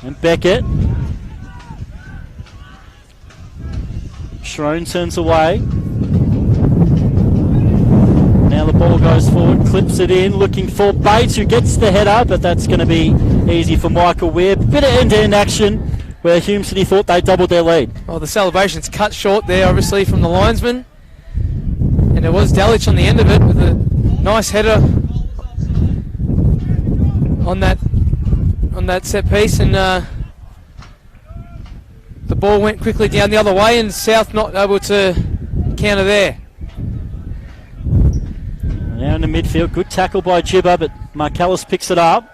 And Beckett. Schroen turns away. Now the ball goes forward, clips it in, looking for Bates, who gets the header, but that's going to be easy for Michael Weir. Bit of end-to-end action where Hume City thought they doubled their lead. Well, the celebration's cut short there, obviously, from the linesman. And it was Dalic on the end of it with a nice header on that set piece, and the ball went quickly down the other way, and South not able to counter there. Now in the midfield, good tackle by Gibber, but Marcellus picks it up.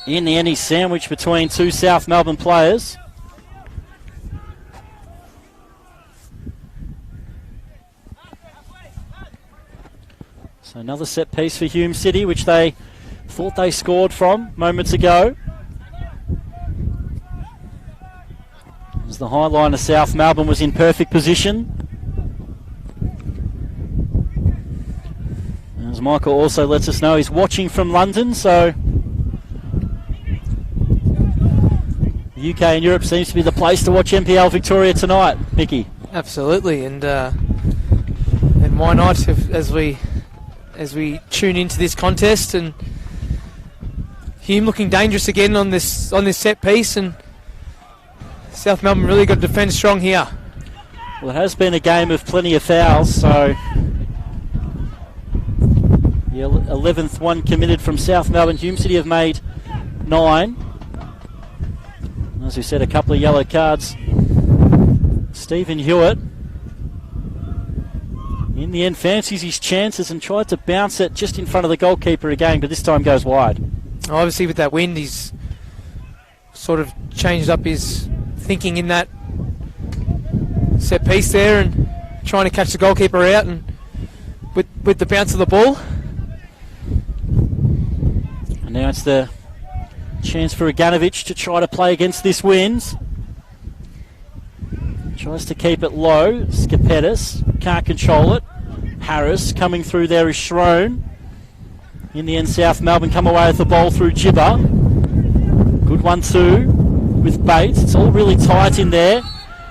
In the end, he's sandwiched between two South Melbourne players. So another set piece for Hume City, which they thought they scored from moments ago. As the high line of South Melbourne was in perfect position. As Michael also lets us know, he's watching from London, so the UK and Europe seems to be the place to watch NPL Victoria tonight, Mickey. Absolutely, and why not as we tune into this contest, and Hume looking dangerous again on this set piece, and South Melbourne really got to defend strong here. Well, it has been a game of plenty of fouls, so the 11th one committed from South Melbourne. Hume City have made 9. As we said, a couple of yellow cards. Stephen Hewitt, in the end, fancies his chances and tried to bounce it just in front of the goalkeeper again, but this time goes wide. Obviously, with that wind, he's sort of changed up his thinking in that set piece there and trying to catch the goalkeeper out, and with the bounce of the ball. And now it's the chance for Uganovic to try to play against this wind. Tries to keep it low. Skapetis can't control it. Harris coming through there is Shrone. In the end, South Melbourne come away with the ball through Gibber. Good 1-2 with Bates. It's all really tight in there.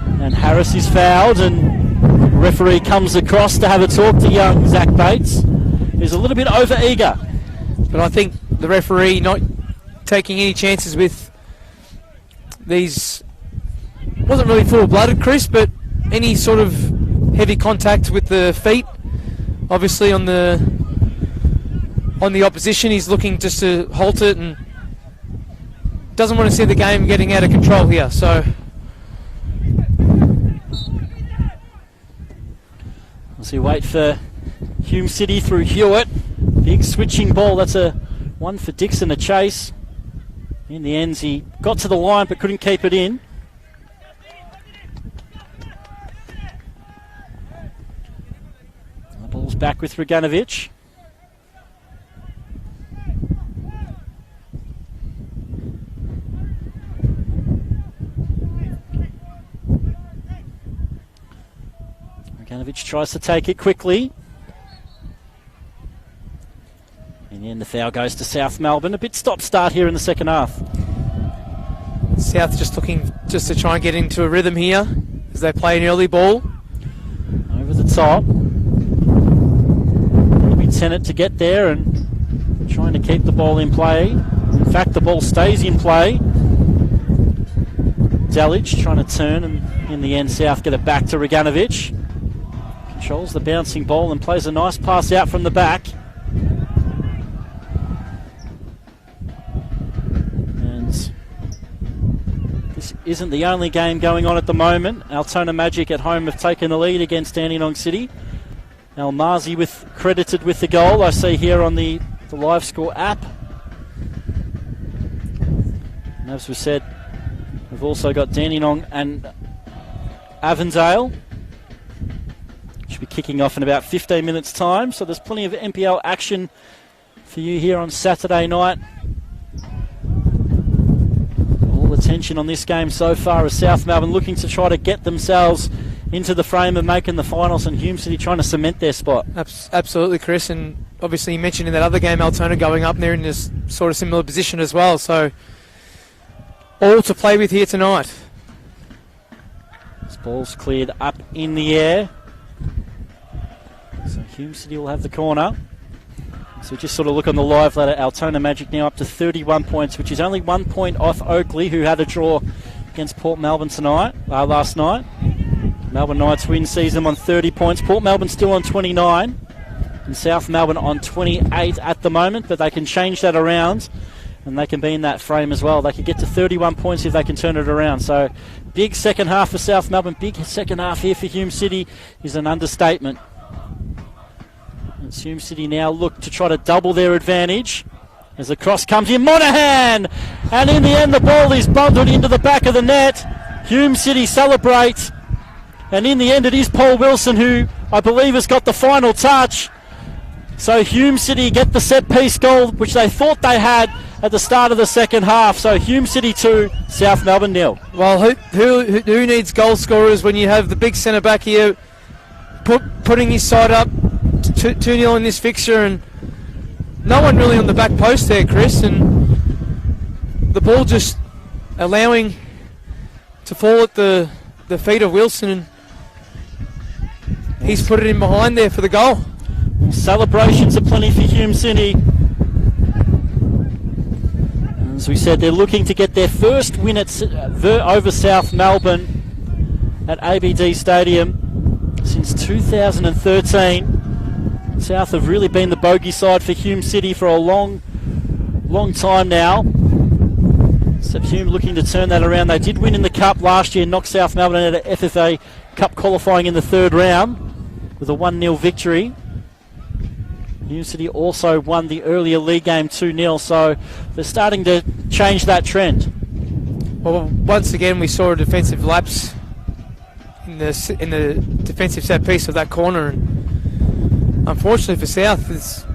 And Harris is fouled, and the referee comes across to have a talk to young Zach Bates. He's a little bit over eager. But I think the referee not taking any chances with these, wasn't really full-blooded, Chris, but any sort of heavy contact with the feet, obviously on the opposition, he's looking just to halt it and doesn't want to see the game getting out of control here. So as we wait for Hume City through Hewitt, big switching ball. That's a one for Dixon, a chase. In the end, he got to the line but couldn't keep it in. The ball's back with Ruganovic. Ruganovic tries to take it quickly. In the end, the foul goes to South Melbourne. A bit stop-start here in the second half. South just looking just to try and get into a rhythm here as they play an early ball. Over the top. It'll be Tennant to get there and trying to keep the ball in play. In fact, the ball stays in play. Delic trying to turn, and in the end, South get it back to Ruganovic. Controls the bouncing ball and plays a nice pass out from the back. This isn't the only game going on at the moment. Altona Magic at home have taken the lead against Dandenong City. Almazi credited with the goal, I see here on the live score app. And as we said, we've also got Dandenong and Avondale. Should be kicking off in about 15 minutes time, so there's plenty of NPL action for you here on Saturday night. Attention on this game so far as South Melbourne looking to try to get themselves into the frame of making the finals, and Hume City trying to cement their spot. Absolutely, Chris, and obviously you mentioned in that other game Altona going up there in this sort of similar position as well, so all to play with here tonight. This ball's cleared up in the air, so Hume City will have the corner. So we just sort of look on the live ladder. Altona Magic now up to 31 points, which is only 1 point off Oakley, who had a draw against Port Melbourne last night. Melbourne Knights win sees them on 30 points. Port Melbourne still on 29, and South Melbourne on 28 at the moment, but they can change that around, and they can be in that frame as well. They could get to 31 points if they can turn it around. So big second half for South Melbourne. Big second half here for Hume City is an understatement. As Hume City now look to try to double their advantage. As the cross comes in, Monaghan! And in the end, the ball is bundled into the back of the net. Hume City celebrate. And in the end, it is Paul Wilson who, I believe, has got the final touch. So Hume City get the set-piece goal, which they thought they had at the start of the second half. So Hume City 2, South Melbourne 0. Well, who needs goal scorers when you have the big centre-back here putting his side up 2-0 in this fixture, and no one really on the back post there, Chris, and the ball just allowing to fall at the feet of Wilson, and he's put it in behind there for the goal. Celebrations aplenty for Hume City. As we said, they're looking to get their first win at over South Melbourne at ABD Stadium since 2013. South have really been the bogey side for Hume City for a long time now. So Hume looking to turn that around. They did win in the Cup last year, knocked South Melbourne out of FFA Cup qualifying in the third round with a 1-0 victory. Hume City also won the earlier league game 2-0, so they're starting to change that trend. Well, once again we saw a defensive lapse in the defensive set piece of that corner, and unfortunately for South, it's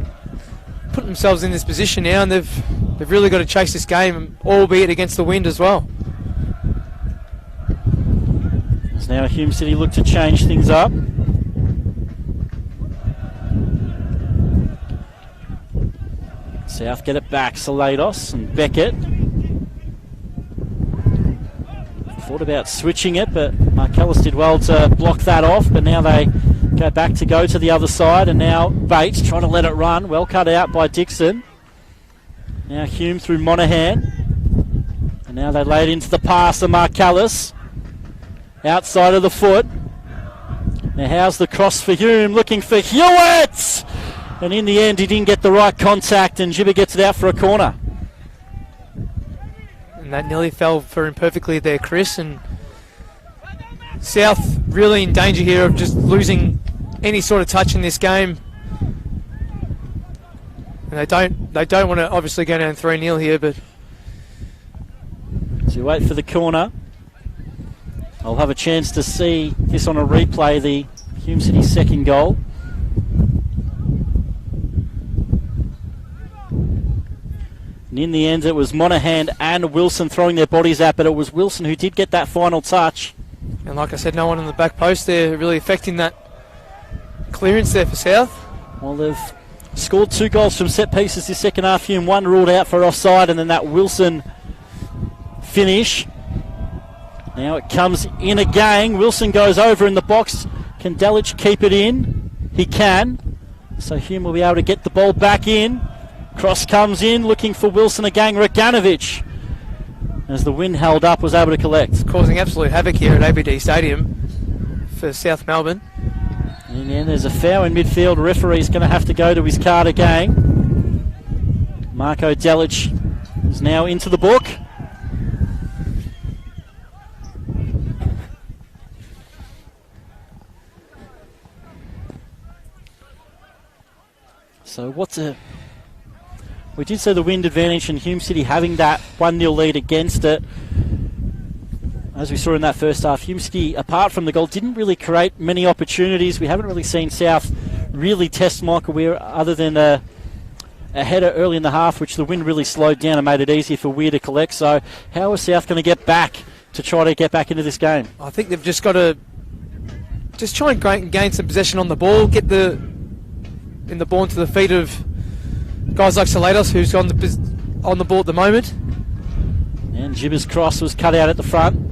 put themselves in this position now, and they've really got to chase this game, albeit against the wind as well. As now Hume City look to change things up. South get it back, Salados and Beckett. Thought about switching it, but Marcellus did well to block that off, but now they go to the other side, and now Bates trying to let it run. Well cut out by Dixon. Now Hume through Monaghan. And now they lay it into the pass of Marcellus. Outside of the foot. Now how's the cross for Hume? Looking for Hewitt! And in the end, he didn't get the right contact, and Gibber gets it out for a corner. And that nearly fell for him perfectly there, Chris. And South really in danger here of just losing any sort of touch in this game. And they don't want to obviously go down 3-0 here, but so you wait for the corner. I'll have a chance to see this on a replay, the Hume City second goal. And in the end, it was Monaghan and Wilson throwing their bodies at, but it was Wilson who did get that final touch. And like I said, no one on the back post there really affecting that clearance there for South. Well, they've scored 2 goals from set pieces this second half. Hume, 1 ruled out for offside, and then that Wilson finish. Now it comes in again. Wilson goes over in the box. Can Delic keep it in? He can. So Hume will be able to get the ball back in. Cross comes in, looking for Wilson again. Roganovic, as the wind held up, was able to collect. Causing absolute havoc here at ABD Stadium for South Melbourne. In the end, there's a foul in midfield. Referee's going to have to go to his card again. Marko Delic is now into the book. So we did see the wind advantage and Hume City having that 1-0 lead against it. As we saw in that first half, Hume City, apart from the goal, didn't really create many opportunities. We haven't really seen South really test Michael Weir other than a header early in the half, which the wind really slowed down and made it easier for Weir to collect. So how is South going to get back to try to get back into this game? I think they've just got to just try and gain some possession on the ball, get the ball into the feet of guys like Salados, who's on the ball at the moment. And Gibber's cross was cut out at the front.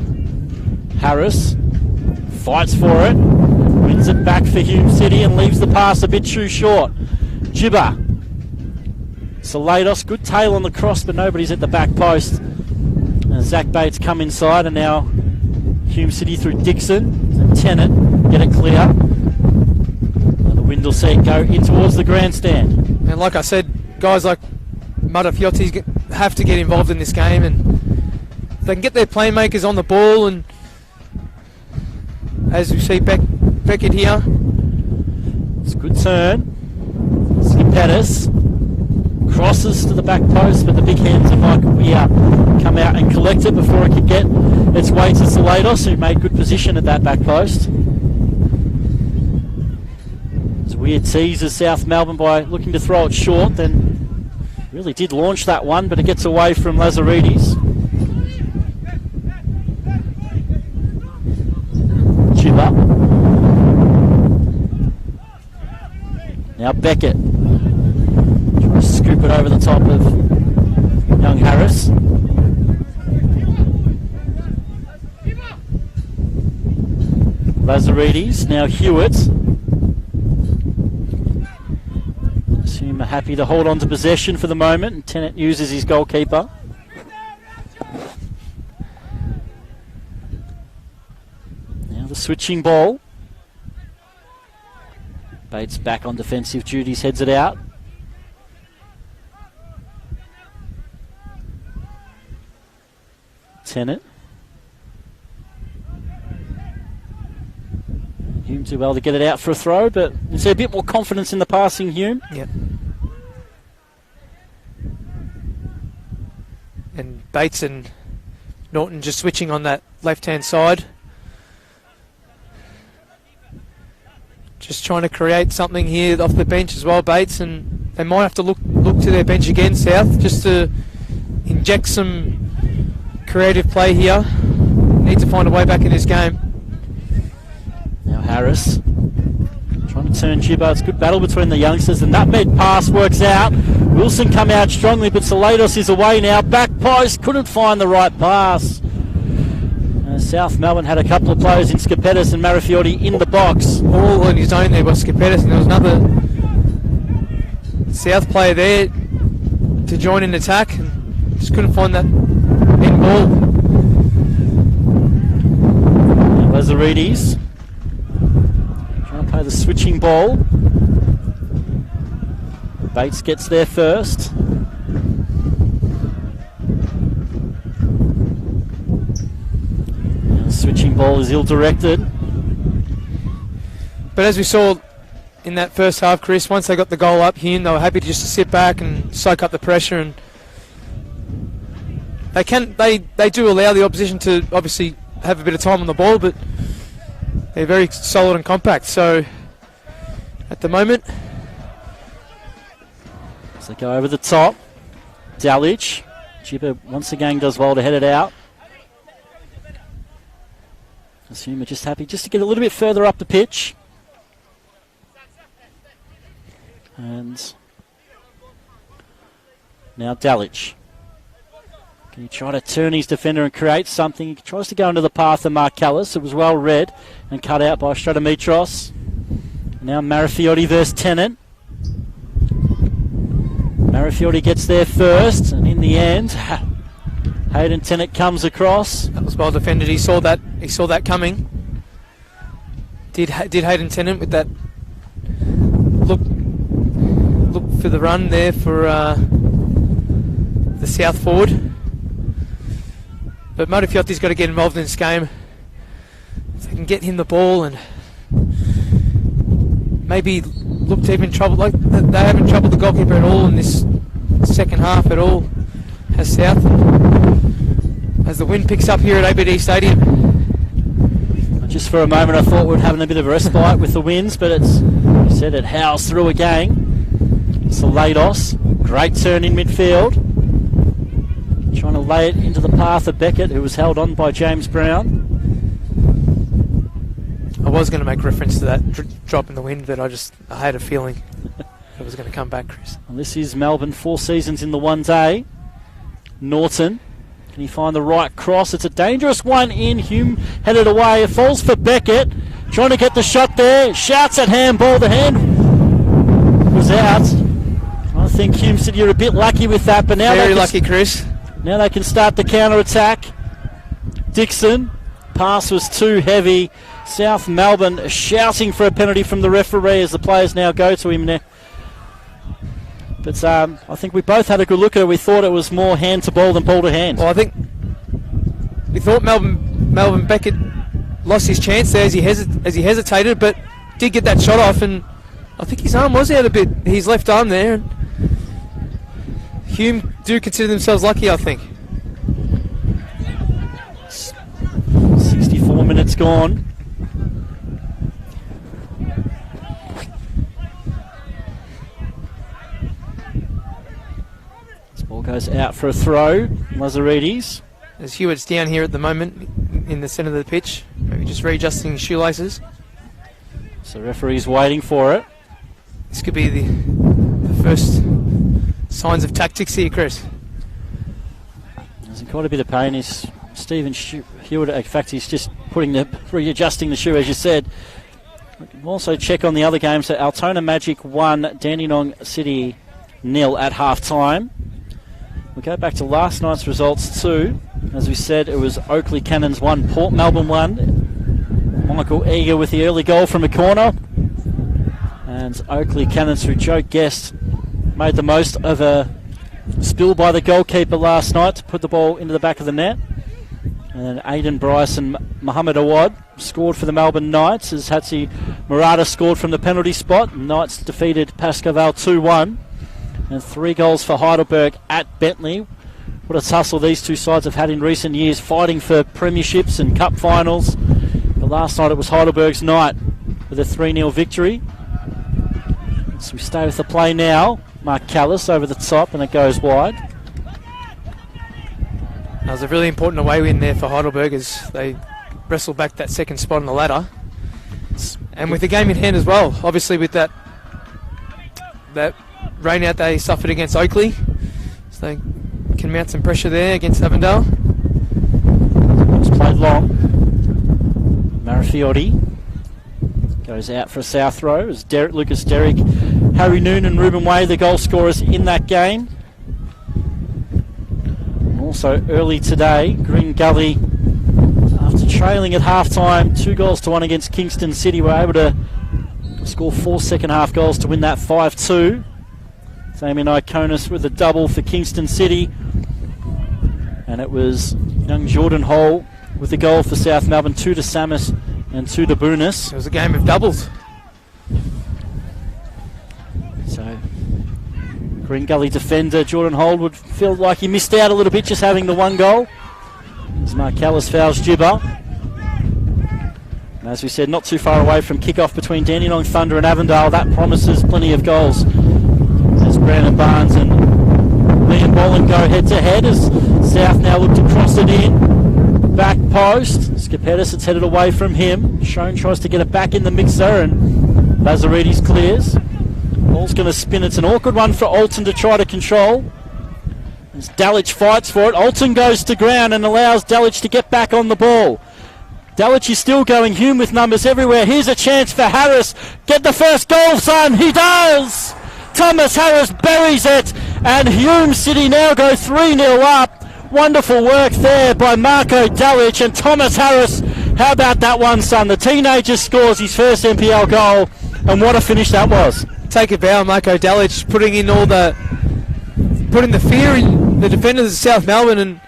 Harris fights for it, wins it back for Hume City and leaves the pass a bit too short. Gibber, Salados, good tail on the cross, but nobody's at the back post. And Zach Bates come inside, and now Hume City through Dixon and Tennant get it clear. And the wind will see it go in towards the grandstand. And like I said, guys like Matafioti have to get involved in this game, and if they can get their playmakers on the ball, and as we see Beckett here. It's a good turn. Pettis. Crosses to the back post, but the big hands of Michael Weir come out and collect it before it could get its way to Salados, who made good position at that back post. As Weir teases South Melbourne by looking to throw it short, then really did launch that one, but it gets away from Lazaridis. Chibba. Now Beckett. Trying to scoop it over the top of young Harris. Lazaridis, now Hewitt. Hume are happy to hold on to possession for the moment, and Tennant uses his goalkeeper. Now the switching ball. Bates back on defensive duties, heads it out. Tennant. Hume too well to get it out for a throw, but you see a bit more confidence in the passing, Hume. Yep. And Bates and Norton just switching on that left-hand side. Just trying to create something here off the bench as well, Bates, and they might have to look to their bench again, South, just to inject some creative play here. Need to find a way back in this game. Now Harris trying to turn Gibbo. It's a good battle between the youngsters. The nutmeg pass works out. Wilson come out strongly, but Salados is away now. Back post, couldn't find the right pass. South Melbourne had a couple of players in Scapetis and Marifiotti in the box. All on his own there by Scapetis, and there was another South player there to join in attack, and just couldn't find that end ball. Lazaridis trying to play the switching ball. Bates gets there first. Switching ball is ill-directed. But as we saw in that first half, Chris, once they got the goal up here, they were happy to just sit back and soak up the pressure, and they do allow the opposition to obviously have a bit of time on the ball, but they're very solid and compact. So at the moment, as they go over the top, Dalic. Gibber once again does well to head it out. Hume are just happy just to get a little bit further up the pitch. And now Dalic. Can he try to turn his defender and create something? He tries to go into the path of Mark Callis. It was well read and cut out by Stratomitros. Now Marifiotti versus Tennant. Marifiotti gets there first, and in the end, Hayden Tennant comes across. That was well defended. He saw that coming. Did Hayden Tennant with that look for the run there for the South forward. But Motifiotti's got to get involved in this game. If they can get him the ball and maybe look to even trouble, like they haven't troubled the goalkeeper at all in this second half at all, has South. As the wind picks up here at ABD Stadium. Just for a moment I thought we were having a bit of a respite with the winds, but you said it howls through again. Salados, great turn in midfield. Trying to lay it into the path of Beckett, who was held on by James Brown. I was going to make reference to that drop in the wind, but I had a feeling it was going to come back, Chris. And this is Melbourne, 4 seasons in the one day. Norton. Can he find the right cross? It's a dangerous one in. Hume headed away. It falls for Beckett. Trying to get the shot there. Shouts at handball. The hand was out. I think Hume said you're a bit lucky with that, but now very lucky, Chris. Now they can start the counter-attack. Dixon. Pass was too heavy. South Melbourne shouting for a penalty from the referee as the players now go to him now. But I think we both had a good look at it. We thought it was more hand to ball than ball to hand. Well, I think we thought Melbourne Beckett lost his chance there as he hesitated, but did get that shot off, and I think his arm was out a bit, his left arm there. And Hume do consider themselves lucky, I think. 64 minutes gone. This ball goes out for a throw. Lazaridis. As Hewitt's down here at the moment in the centre of the pitch, maybe just readjusting his shoelaces. So referee's waiting for it. This could be the first signs of tactics here, Chris. There's quite a bit of pain. Is Stephen Hewitt? In fact, he's just readjusting the shoe, as you said. We'll also check on the other games. So Altona Magic 1, Dandenong City 0 at half time. We'll go back to last night's results too. As we said, it was Oakley Cannons 1, Port Melbourne 1. Michael Eager with the early goal from a corner. And Oakley Cannons, through Joe Guest, made the most of a spill by the goalkeeper last night to put the ball into the back of the net. And then Aidan Bryce and Mohammed Awad scored for the Melbourne Knights as Hatsi Murata scored from the penalty spot. Knights defeated Pascoe 2-1. And 3 goals for Heidelberg at Bentley. What a tussle these two sides have had in recent years, fighting for premierships and cup finals. But last night it was Heidelberg's night with a 3-0 victory. So we stay with the play now. Mark Callis over the top, and it goes wide. That was a really important away win there for Heidelberg as they wrestled back that second spot on the ladder. And with the game in hand as well, obviously with that rain out they suffered against Oakley. So they can mount some pressure there against Avondale. It's played long. Marafiotti goes out for a south throw as Lucas Derrick, Harry Noon and Ruben Way, the goal scorers in that game. And also early today, Green Gully, after trailing at half-time 2-1 against Kingston City, were able to score 4 second half goals to win that 5-2. Damien Iconis with a double for Kingston City. And it was young Jordan Hall with the goal for South Melbourne, 2 to Samus and 2 to Boonis. It was a game of doubles. So, Green Gully defender Jordan Hold would feel like he missed out a little bit just having the 1 goal. As Mark Callis fouls Gibber. And as we said, not too far away from kick-off between Dandenong Thunder and Avondale. That promises plenty of goals. As Brandon Barnes and Liam Boland go head-to-head as South now look to cross it in. Back post. Skapetis, it's headed away from him. Schoen tries to get it back in the mixer and Lazaridis clears. Ball's going to spin. It's an awkward one for Alton to try to control. As Dalic fights for it. Alton goes to ground and allows Dalic to get back on the ball. Dalic is still going. Hume with numbers everywhere. Here's a chance for Harris. Get the first goal, son. He does! Thomas Harris buries it. And Hume City now go 3-0 up. Wonderful work there by Marco Dalic and Thomas Harris. How about that one, son? The teenager scores his first NPL goal, and what a finish that was. Take a bow, Marco Dalic, putting in the fear in the defenders of South Melbourne, and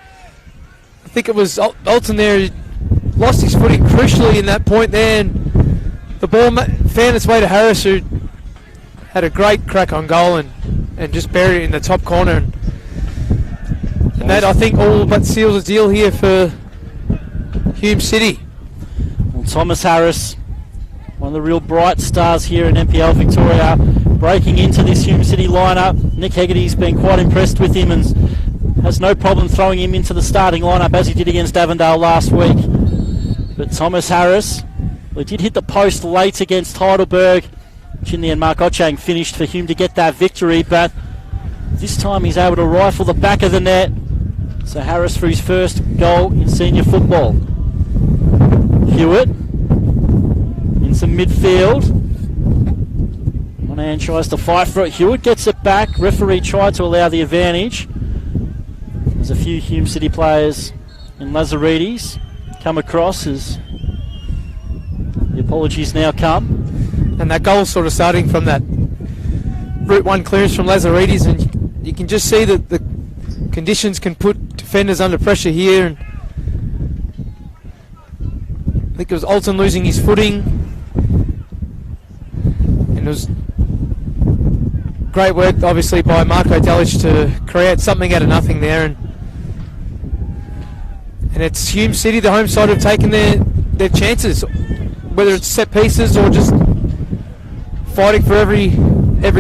I think it was Alton there who lost his footing crucially in that point there, and the ball found its way to Harris, who had a great crack on goal and just buried it in the top corner. And that, I think, all but seals a deal here for Hume City. Well, Thomas Harris, one of the real bright stars here in NPL Victoria, breaking into this Hume City lineup. Nick Hegarty's been quite impressed with him and has no problem throwing him into the starting lineup as he did against Avondale last week. But Thomas Harris, well, he did hit the post late against Heidelberg, which in the end Mark Ochang finished for Hume to get that victory, but this time he's able to rifle the back of the net. So Harris for his first goal in senior football. Hewitt in some midfield. One hand tries to fight for it. Hewitt gets it back. Referee tried to allow the advantage. There's a few Hume City players in Lazaridis come across as the apologies now come. And that goal sort of starting from that Route 1 clearance from Lazaridis, and you can just see that the conditions can put defenders under pressure here. And I think it was Alton losing his footing, and it was great work, obviously, by Marco Delic to create something out of nothing there, and it's Hume City, the home side, have taken their chances, whether it's set pieces or just fighting for every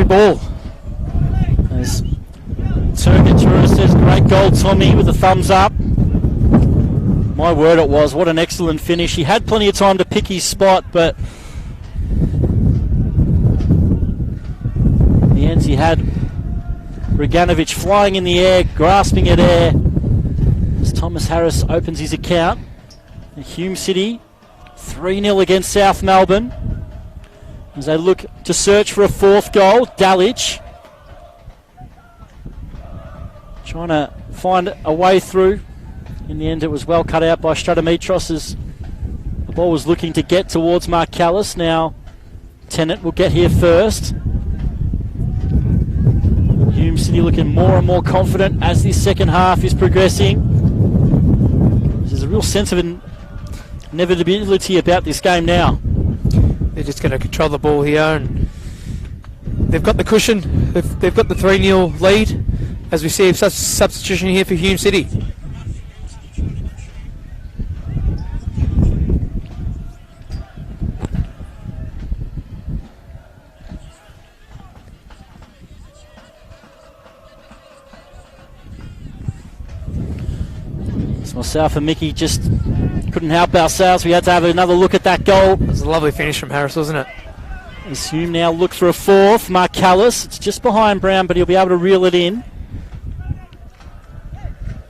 ball. As Turgatura says, great goal, Tommy, with a thumbs up. My word, it was. What an excellent finish. He had plenty of time to pick his spot, but in the end he had Reganovic flying in the air, grasping at air as Thomas Harris opens his account. And Hume City 3-0 against South Melbourne as they look to search for a fourth goal. Dalic trying to find a way through. In the end, it was well cut out by Stratometros as the ball was looking to get towards Mark Callis. Now Tennant will get here first. Hume City looking more and more confident as this second half is progressing. There's a real sense of inevitability about this game now. They're just going to control the ball here, and they've got the cushion. They've got the 3-0 lead as we see a substitution here for Hume City. Myself and Mickey just couldn't help ourselves. We had to have another look at that goal. It was a lovely finish from Harris, wasn't it? As Hume now look for a fourth. Mark Callis, it's just behind Brown, but he'll be able to reel it in.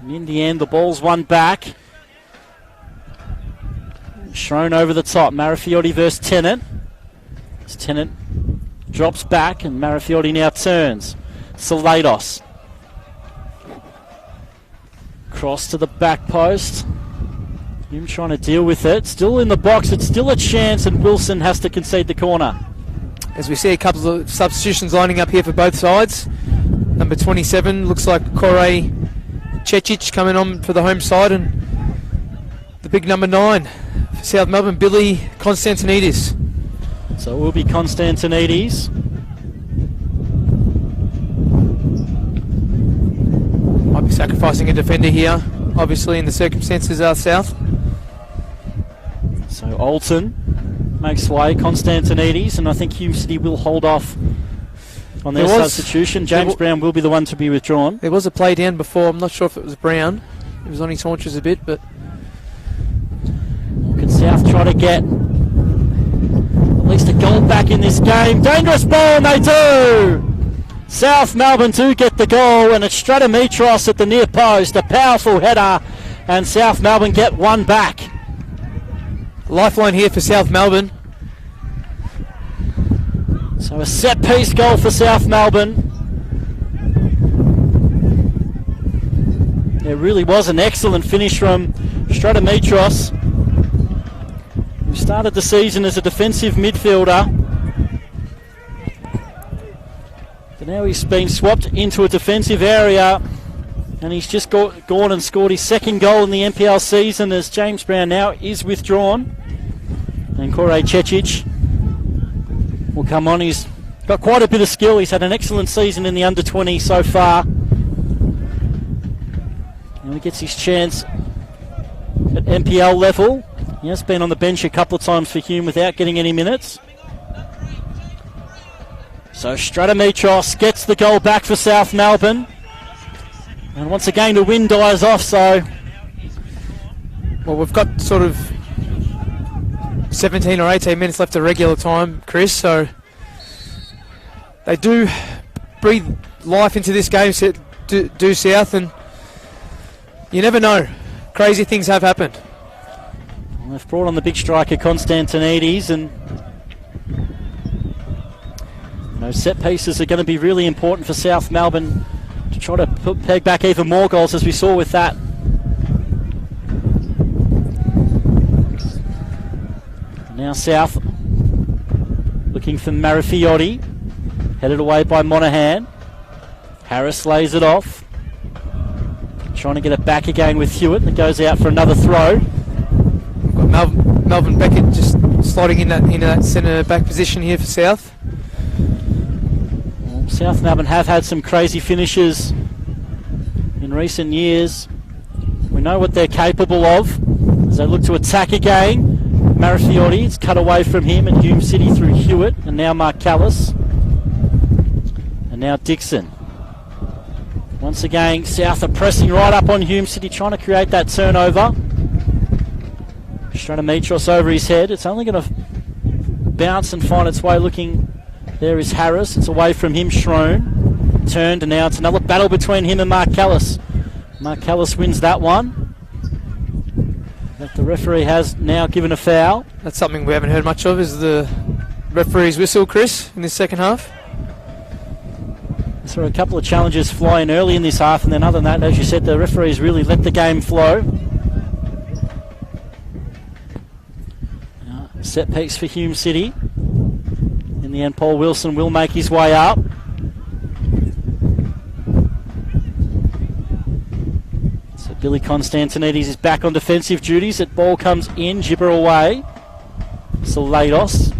And in the end, the ball's won back. Shown over the top. Marafiotti versus Tennant. As Tennant drops back, and Marafiotti now turns. Salados. Cross to the back post. Hume trying to deal with it. Still in the box. It's still a chance, and Wilson has to concede the corner. As we see a couple of substitutions lining up here for both sides. Number 27 looks like Kore Cecic coming on for the home side, and the big number 9 for South Melbourne, Billy Konstantinidis. So it will be Konstantinidis. Might be sacrificing a defender here, obviously, in the circumstances are South. So Alton makes way, Konstantinidis, and I think Hume City will hold off on their substitution. James Brown will be the one to be withdrawn. There was a play down before. I'm not sure if it was Brown. It was on his haunches a bit, but Can South try to get at least a goal back in this game? Dangerous ball, and they do! South Melbourne do get the goal, and it's Stratometros at the near post. A powerful header, and South Melbourne get one back. Lifeline here for South Melbourne. So a set-piece goal for South Melbourne. It really was an excellent finish from Stratometros, who started the season as a defensive midfielder. But now he's been swapped into a defensive area, and he's just gone and scored his second goal in the NPL season as James Brown now is withdrawn. And Kore Cecic will come on. He's got quite a bit of skill. He's had an excellent season in the under-20 so far. And he gets his chance at NPL level. He has been on the bench a couple of times for Hume without getting any minutes. So Stratometros gets the goal back for South Melbourne. And once again the wind dies off, so... Well, we've got sort of 17 or 18 minutes left of regular time, Chris, so they do breathe life into this game, do South, and you never know. Crazy things have happened. Well, they've brought on the big striker Konstantinidis, and those set pieces are going to be really important for South Melbourne to try to peg back even more goals, as we saw with that. Now South looking for Marafiotti, headed away by Monahan. Harris lays it off, trying to get it back again with Hewitt, that goes out for another throw. We've got Melvin Beckett just sliding in that centre back position here for South. South Melbourne have had some crazy finishes in recent years. We know what they're capable of as they look to attack again. Marafiotti, it's cut away from him, and Hume City through Hewitt, and now Mark Callis, and now Dixon. Once again, South are pressing right up on Hume City, trying to create that turnover. Stratometros over his head. It's only going to bounce and find its way looking. There is Harris. It's away from him, Schroen. Turned, and now it's another battle between him and Mark Callis. Mark Callis wins that one. But the referee has now given a foul. That's something we haven't heard much of, is the referee's whistle, Chris, in this second half. So a couple of challenges fly in early in this half, and then other than that, as you said, the referees really let the game flow. Set piece for Hume City. In the end, Paul Wilson will make his way up. So Billy Constantinides is back on defensive duties. That ball comes in, Gibber away. Salados.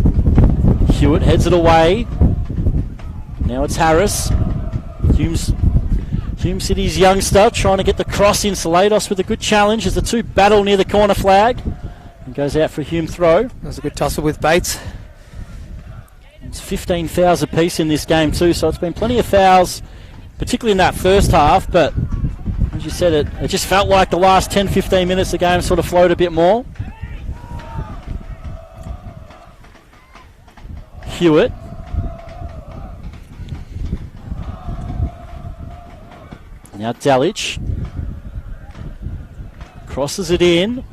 Hewitt heads it away. Now it's Harris. Hume City's youngster trying to get the cross in. Salados with a good challenge as the two battle near the corner flag. And goes out for a Hume throw. That was a good tussle with Bates. It's 15 fouls apiece in this game too, so it's been plenty of fouls, particularly in that first half, but as you said, it just felt like the last 10-15 minutes the game sort of flowed a bit more. Hewitt. Now Dalic. Crosses it in.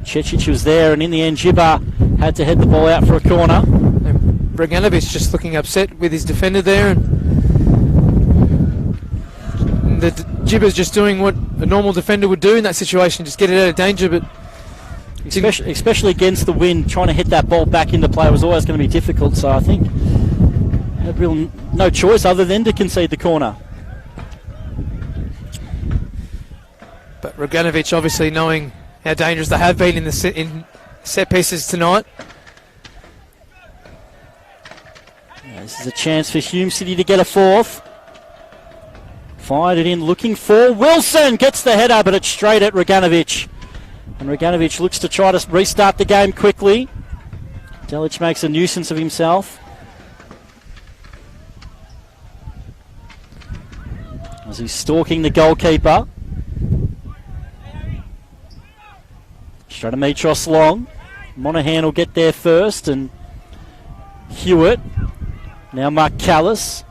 Cecic was there, and in the end Gibber had to head the ball out for a corner. Braganovic just looking upset with his defender there, and Gibber's just doing what a normal defender would do in that situation, just get it out of danger. But especially against the wind, trying to hit that ball back into play was always going to be difficult, so I think had real no choice other than to concede the corner. But Braganovic obviously knowing how dangerous they have been in set pieces tonight. This is a chance for Hume City to get a fourth. Fired it in, looking for Wilson. Gets the header, but it's straight at Reganovic. And Reganovic looks to try to restart the game quickly. Delic makes a nuisance of himself. As he's stalking the goalkeeper. Stratometros long. Monaghan will get there first, and Hewitt. Now Mark Callis.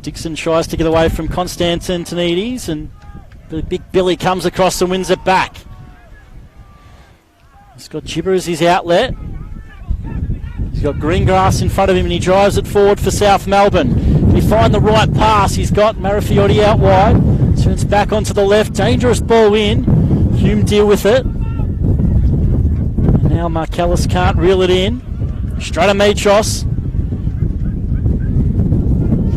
Dixon tries to get away from Constantinides, and Big Billy comes across and wins it back. He's got Gibber as his outlet. He's got Greengrass in front of him, and he drives it forward for South Melbourne. Can he find the right pass? He's got Marafiotti out wide. Turns back onto the left. Dangerous ball in. Hume deal with it. And now Marcellus can't reel it in. Stratometros.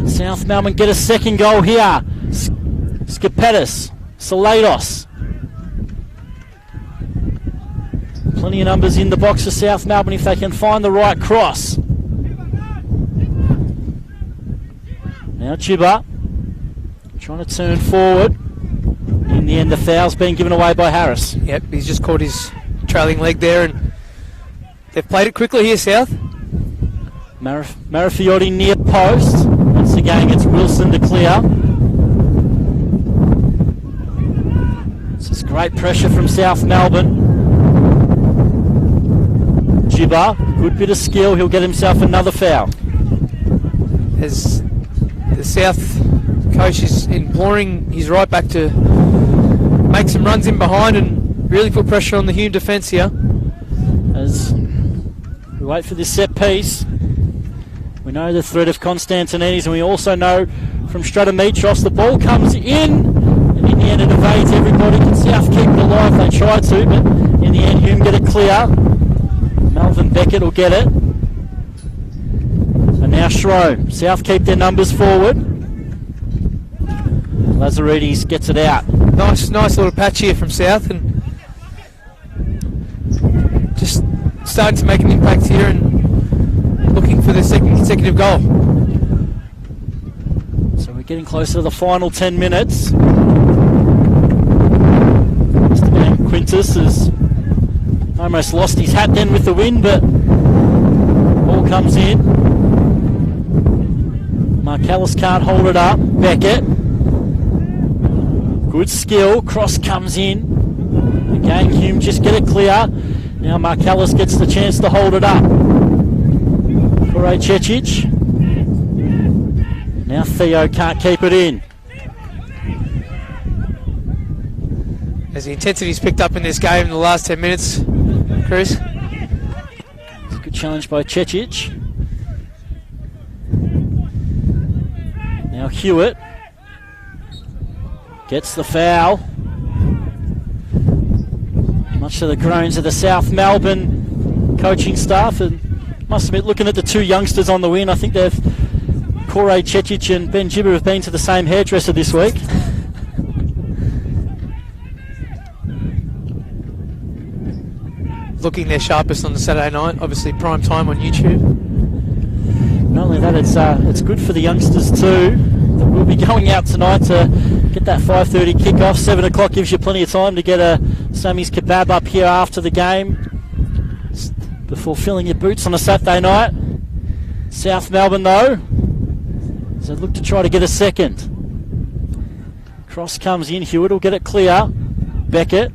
South Melbourne get a second goal here. Skapetis. Salados. Plenty of numbers in the box for South Melbourne if they can find the right cross. Now Gibber trying to turn forward. In the end, the foul's been given away by Harris. Yep, he's just caught his trailing leg there, and they've played it quickly here, South. Marafiotti near post. Once again, it's Wilson to clear. This is great pressure from South Melbourne. Gibber, good bit of skill. He'll get himself another foul. As the South coach is imploring his right back to make some runs in behind and really put pressure on the Hume defence here. As we wait for this set piece, we know the threat of Constantinides, and we also know from Stratometros the ball comes in, and in the end it evades everybody. Can South keep it alive? They try to, but in the end Hume get it clear. Melvin Beckett will get it. And now Schroe. South keep their numbers forward. Lazaridis gets it out. Nice little patch here from South, and just starting to make an impact here. And looking for their second consecutive goal. So we're getting closer to the final 10 minutes. Mr. Man Quintus has almost lost his hat then with the win, but ball comes in. Marcellus can't hold it up. Beckett. Good skill. Cross comes in. Again, Hume just get it clear. Now Marcellus gets the chance to hold it up. Kore Cecic. Now Theo can't keep it in. As the intensity's picked up in this game in the last 10 minutes, Chris. It's a good challenge by Cecic. Now Hewitt gets the foul. Much to the groans of the South Melbourne coaching staff, and must admit, looking at the two youngsters on the win, I think Kore Cecic and Ben Gibber have been to the same hairdresser this week. Looking their sharpest on the Saturday night, obviously prime time on YouTube. Not only that, it's good for the youngsters too. We'll be going out tonight to get that 5:30 kickoff. 7 o'clock gives you plenty of time to get a Sammy's kebab up here after the game, before filling your boots on a Saturday night. South Melbourne though, as they look to try to get a second. Cross comes in, Hewitt will get it clear. Beckett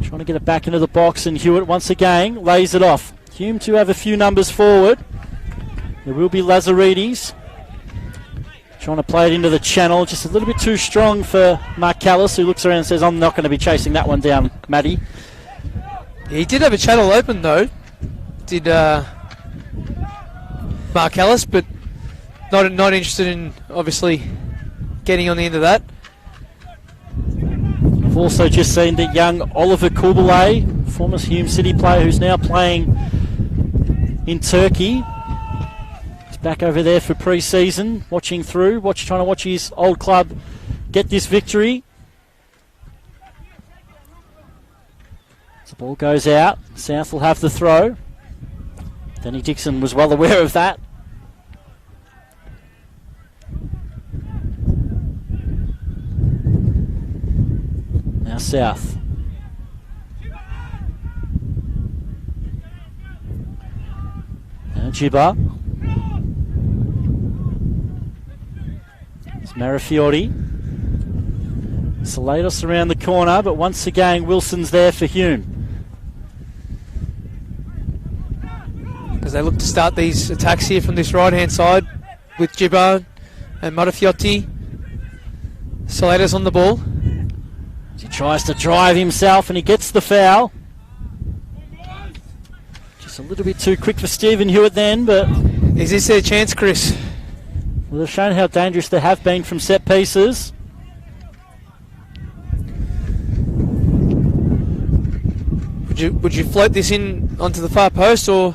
trying to get it back into the box, and Hewitt once again lays it off. Hume to have a few numbers forward. There will be Lazaridis trying to play it into the channel, just a little bit too strong for Marcellus, who looks around and says, I'm not going to be chasing that one down, Matty. He did have a channel open though, did Marcellus, but not interested in obviously getting on the end of that. I've also just seen that young Oliver Kubalay, former Hume City player who's now playing in Turkey, is back over there for pre-season, trying to watch his old club get this victory. The ball goes out. South will have the throw. Danny Dixon was well aware of that. Now South. Now Gibber. It's Marafiori. Salados around the corner, but once again Wilson's there for Hume. As they look to start these attacks here from this right-hand side with Gibber and Marafiori. Salados on the ball. He tries to drive himself and he gets the foul. Just a little bit too quick for Stephen Hewitt then, but... Is this their chance, Chris? Well, they've shown how dangerous they have been from set pieces. Would you float this in onto the far post or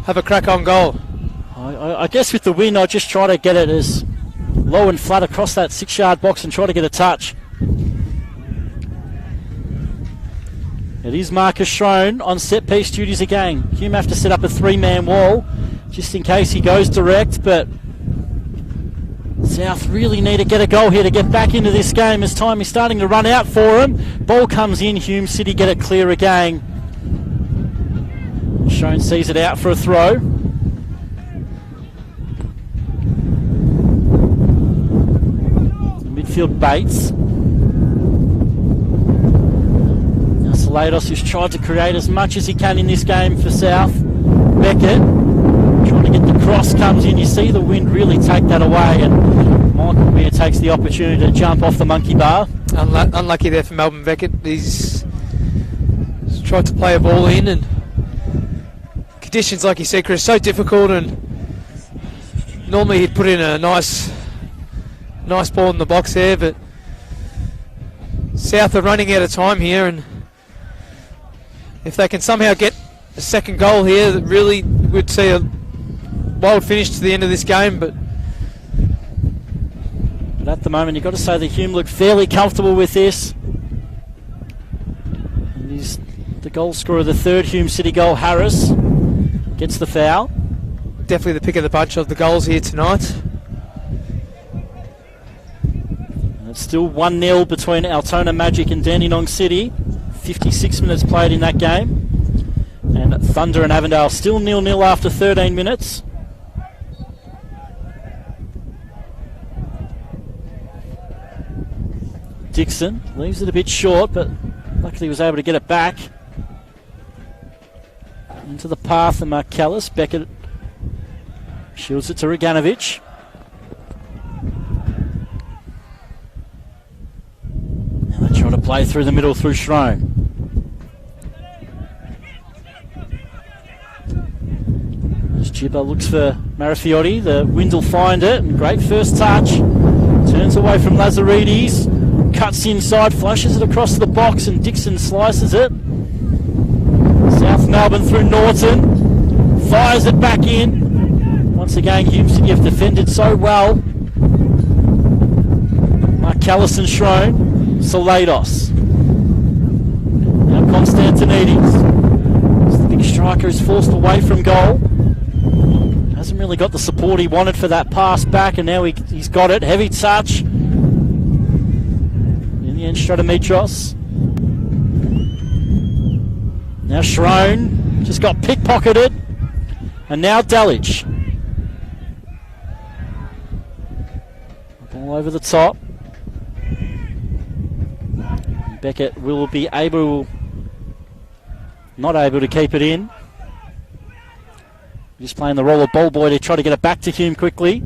have a crack on goal? I guess with the win, I'll just try to get it as low and flat across that 6-yard box and try to get a touch. It is Marcus Schroen on set-piece duties again. Hume have to set up a 3-man wall just in case he goes direct, but South really need to get a goal here to get back into this game as time is starting to run out for him. Ball comes in, Hume City get it clear again. Schroen sees it out for a throw. Midfield Bates. Salados, who's tried to create as much as he can in this game for South. Beckett trying to get the cross, comes in. You see the wind really take that away, and Michael Weir takes the opportunity to jump off the monkey bar. Unlucky there for Melbourne Beckett. He's tried to play a ball in, and conditions, like you said, Chris, so difficult, and normally he'd put in a nice ball in the box there, but South are running out of time here, and if they can somehow get a second goal here, that really would see a wild finish to the end of this game. But at the moment, you've got to say that Hume look fairly comfortable with this. And he's the goal scorer of the third Hume City goal. Harris gets the foul. definitely the pick of the bunch of the goals here tonight. And it's still 1-0 between Altona Magic and Dandenong City. 56 minutes played in that game. And Thunder and Avondale still 0-0 after 13 minutes. Dixon leaves it a bit short, but luckily he was able to get it back into the path of Marcellus. Beckett shields it to Reganovic. Now they try to play through the middle through Schrone. As Gibber looks for Marafiotti, the wind will find it. And great first touch. Turns away from Lazaridis. Cuts inside, flushes it across the box, and Dixon slices it. South Melbourne through Norton. Fires it back in. Once again, Hume City have defended so well. Marcellus and Schrone. Salados. Now Constantinides. As the big striker is forced away from goal. Hasn't really got the support he wanted for that pass back, and now he's got it. Heavy touch. In the end, Stratomitros. Now Schrone just got pickpocketed. And now Delic. Ball over the top. Beckett will be not able to keep it in. Just playing the role of ball boy to try to get it back to Hume quickly.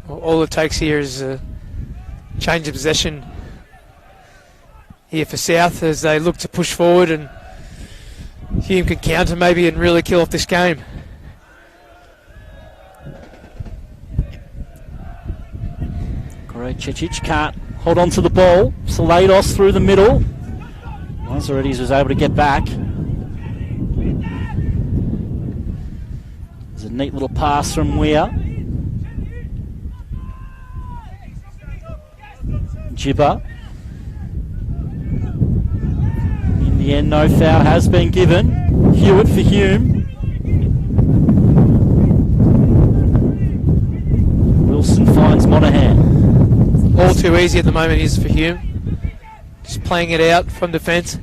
All it takes here is a change of possession here for South as they look to push forward, and Hume can counter maybe and really kill off this game. Great, Cecic can't hold on to the ball. Salados through the middle. Lazaridis was able to get back. There's a neat little pass from Weir. Gibber. In the end, no foul has been given. Hewitt for Hume. Wilson finds Monaghan. All too easy at the moment is for Hume. Just playing it out from defence.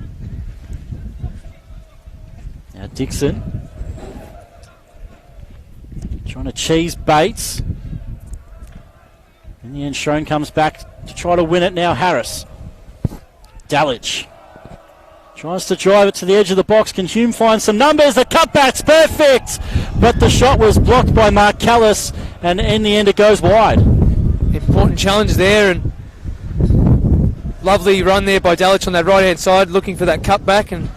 Now Dixon. Trying to cheese Bates. In the end, Schrone comes back to try to win it. Now Harris. Dalic. Tries to drive it to the edge of the box. Can Hume find some numbers? The cutback's perfect! But the shot was blocked by Marcellus, and in the end it goes wide. Important challenge there, and lovely run there by Dalic on that right hand side, looking for that cutback, and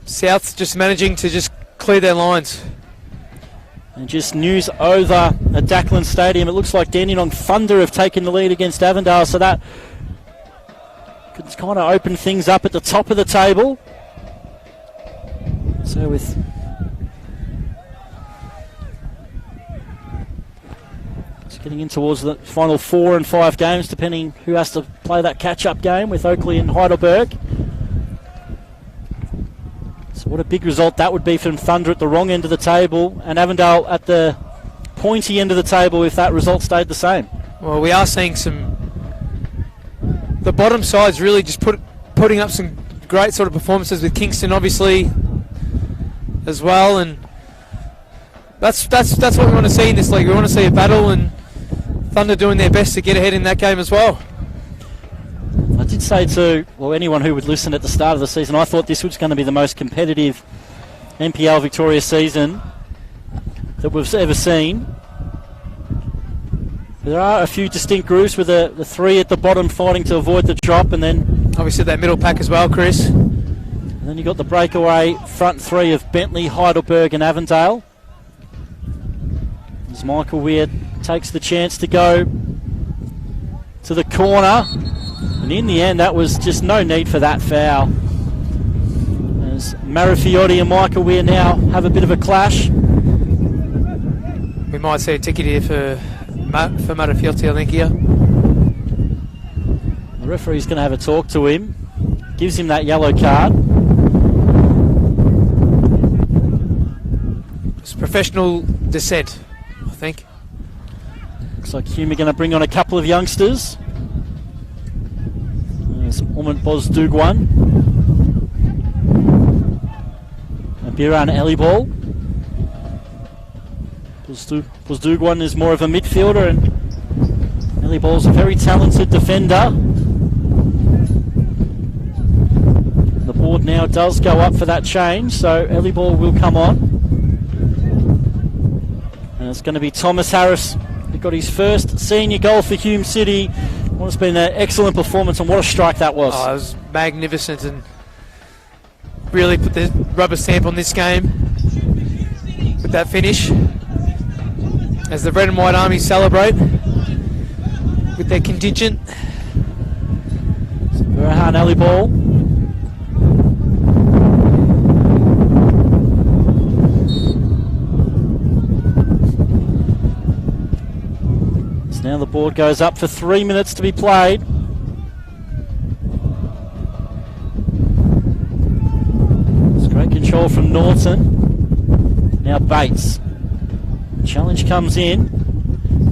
South's just managing to just clear their lines. And just news over at Dackland Stadium, it looks like Dandenong Thunder have taken the lead against Avondale, so that could kind of open things up at the top of the table. So with getting in towards the final 4 and 5 games, depending who has to play that catch-up game with Oakley and Heidelberg. So what a big result that would be from Thunder at the wrong end of the table, and Avondale at the pointy end of the table if that result stayed the same. Well, we are seeing the bottom side's really just putting up some great sort of performances, with Kingston obviously as well, and that's what we want to see in this league. We want to see a battle, and Thunder doing their best to get ahead in that game as well. I did say to anyone who would listen at the start of the season, I thought this was going to be the most competitive NPL Victoria season that we've ever seen. There are a few distinct groups with the 3 at the bottom fighting to avoid the drop, and then obviously that middle pack as well, Chris. And then you got the breakaway front 3 of Bentley, Heidelberg and Avondale. As Michael Weir takes the chance to go to the corner, and in the end that was just no need for that foul, as Marafiotti and Michael Weir now have a bit of a clash. We might see a ticket here for Marafiotti, I think, here. The referee's going to have a talk to him. Gives him that yellow card. It's professional dissent, I think. Looks like Hume are going to bring on a couple of youngsters. There's Bozdugwan and Biran Elibol. Bozdugwan is more of a midfielder, and Elibol's a very talented defender. The board now does go up for that change, so Elibol will come on. And it's going to be Thomas Harris, who got his first senior goal for Hume City. Well, it's been an excellent performance, and what a strike that was. Oh, it was magnificent and really put the rubber stamp on this game with that finish. As the Red and White Army celebrate with their contingent. Burhan Elibol. Now the board goes up for 3 minutes to be played. It's great control from Norton. Now Bates. Challenge comes in.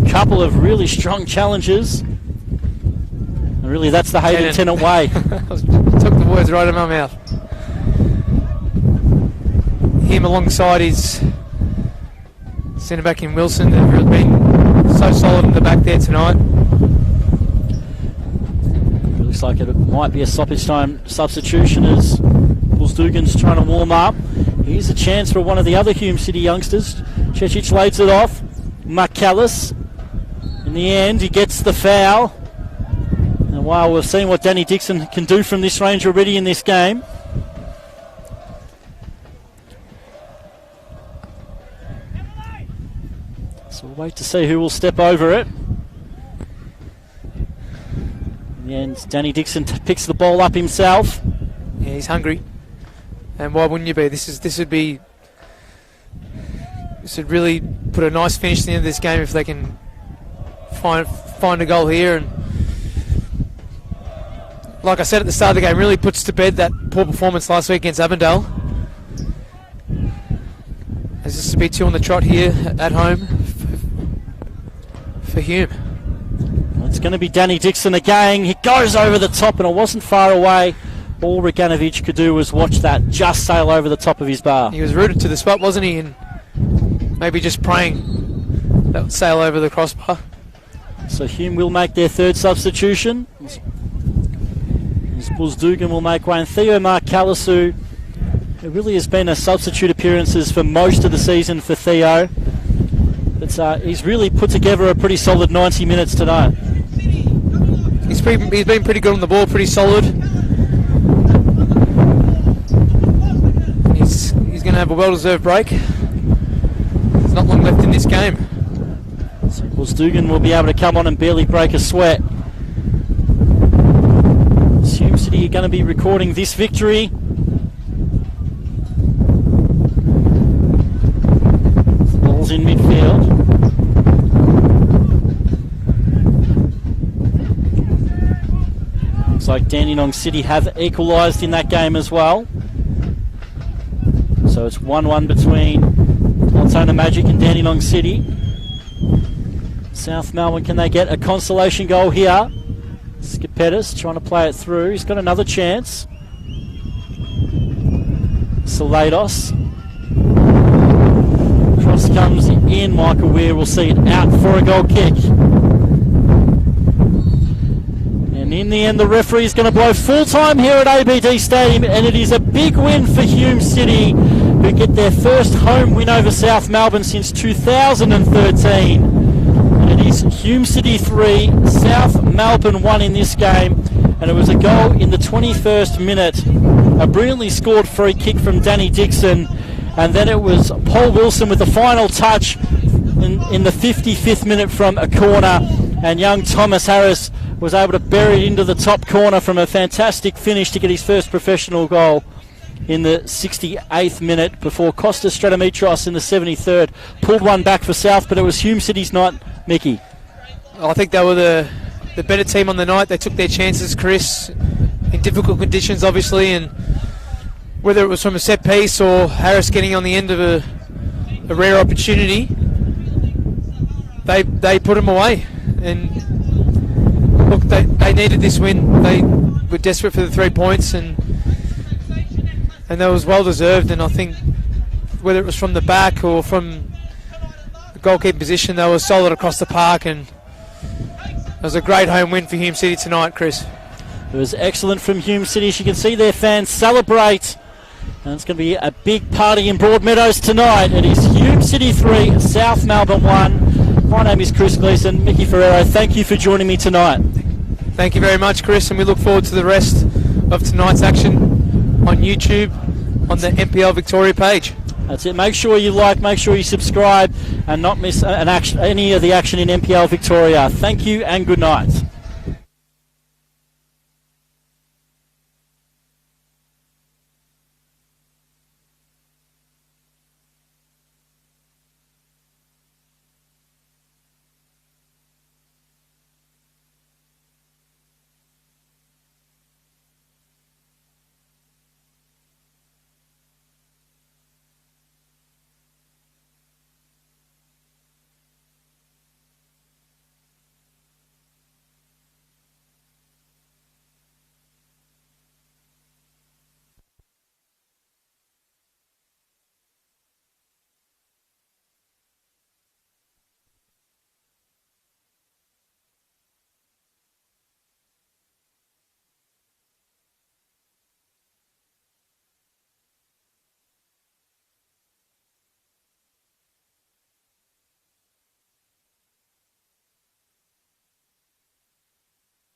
Couple of really strong challenges. And really that's the Hayden Tennant way. Took the words right out of my mouth. Him alongside his centre back in Wilson. They've really been so solid in the back there tonight. It looks like it might be a stoppage time substitution as Bozdugwan's trying to warm up. Here's a chance for one of the other Hume City youngsters. Cecic lays it off. McCallis. In the end, he gets the foul. And wow, we've seen what Danny Dixon can do from this range already in this game. So we'll wait to see who will step over it. In the end, Danny Dixon picks the ball up himself. Yeah, he's hungry. And why wouldn't you be? This would really put a nice finish to the end of this game if they can find a goal here. And like I said at the start of the game, really puts to bed that poor performance last week against Avondale. As this will be 2 on the trot here at home for Hume. Well, it's going to be Danny Dixon again. He goes over the top, and it wasn't far away. All Reganovic could do was watch that just sail over the top of his bar. He was rooted to the spot, wasn't he? And maybe just praying that would sail over the crossbar. So Hume will make their third substitution. Bozdugwan will make one. Theo Marcalisu, who really has been a substitute appearances for most of the season for Theo. But he's really put together a pretty solid 90 minutes tonight. He's been pretty good on the ball, pretty solid. He's going to have a well-deserved break. There's not long left in this game. So Bozdugwan will be able to come on and barely break a sweat. Hume City are going to be recording this victory. The ball's in midfield. Looks like Dandenong City have equalised in that game as well. So it's 1-1 between Altona Magic and Dandenong City. South Melbourne, can they get a consolation goal here? Skipetis trying to play it through. He's got another chance. Salados. Cross comes in. Michael Weir will see it out for a goal kick. And in the end, the referee is going to blow full time here at ABD Stadium, and it is a big win for Hume City, who get their first home win over South Melbourne since 2013. It is Hume City 3, South Melbourne 1 in this game, and it was a goal in the 21st minute. A brilliantly scored free kick from Danny Dixon, and then it was Paul Wilson with the final touch in the 55th minute from a corner, and young Thomas Harris was able to bury it into the top corner from a fantastic finish to get his first professional goal in the 68th minute before Kostas Stratomitros in the 73rd pulled one back for South, but it was Hume City's night. Mickey. I think they were the better team on the night. They took their chances, Chris, in difficult conditions, obviously, and whether it was from a set piece or Harris getting on the end of a rare opportunity, they put them away. And look, they needed this win. They were desperate for the 3 points, and that was well deserved. And I think whether it was from the back or from the goalkeeping position, they were solid across the park, and it was a great home win for Hume City tonight, Chris. It was excellent from Hume City. As you can see their fans celebrate. And it's going to be a big party in Broadmeadows tonight. It is Hume City 3, South Melbourne 1. My name is Chris Gleeson. Mickey Ferrero, thank you for joining me tonight. Thank you very much, Chris, and we look forward to the rest of tonight's action on YouTube on the NPL Victoria page. That's it. Make sure you like, make sure you subscribe, and not miss any of the action in NPL Victoria. Thank you and good night.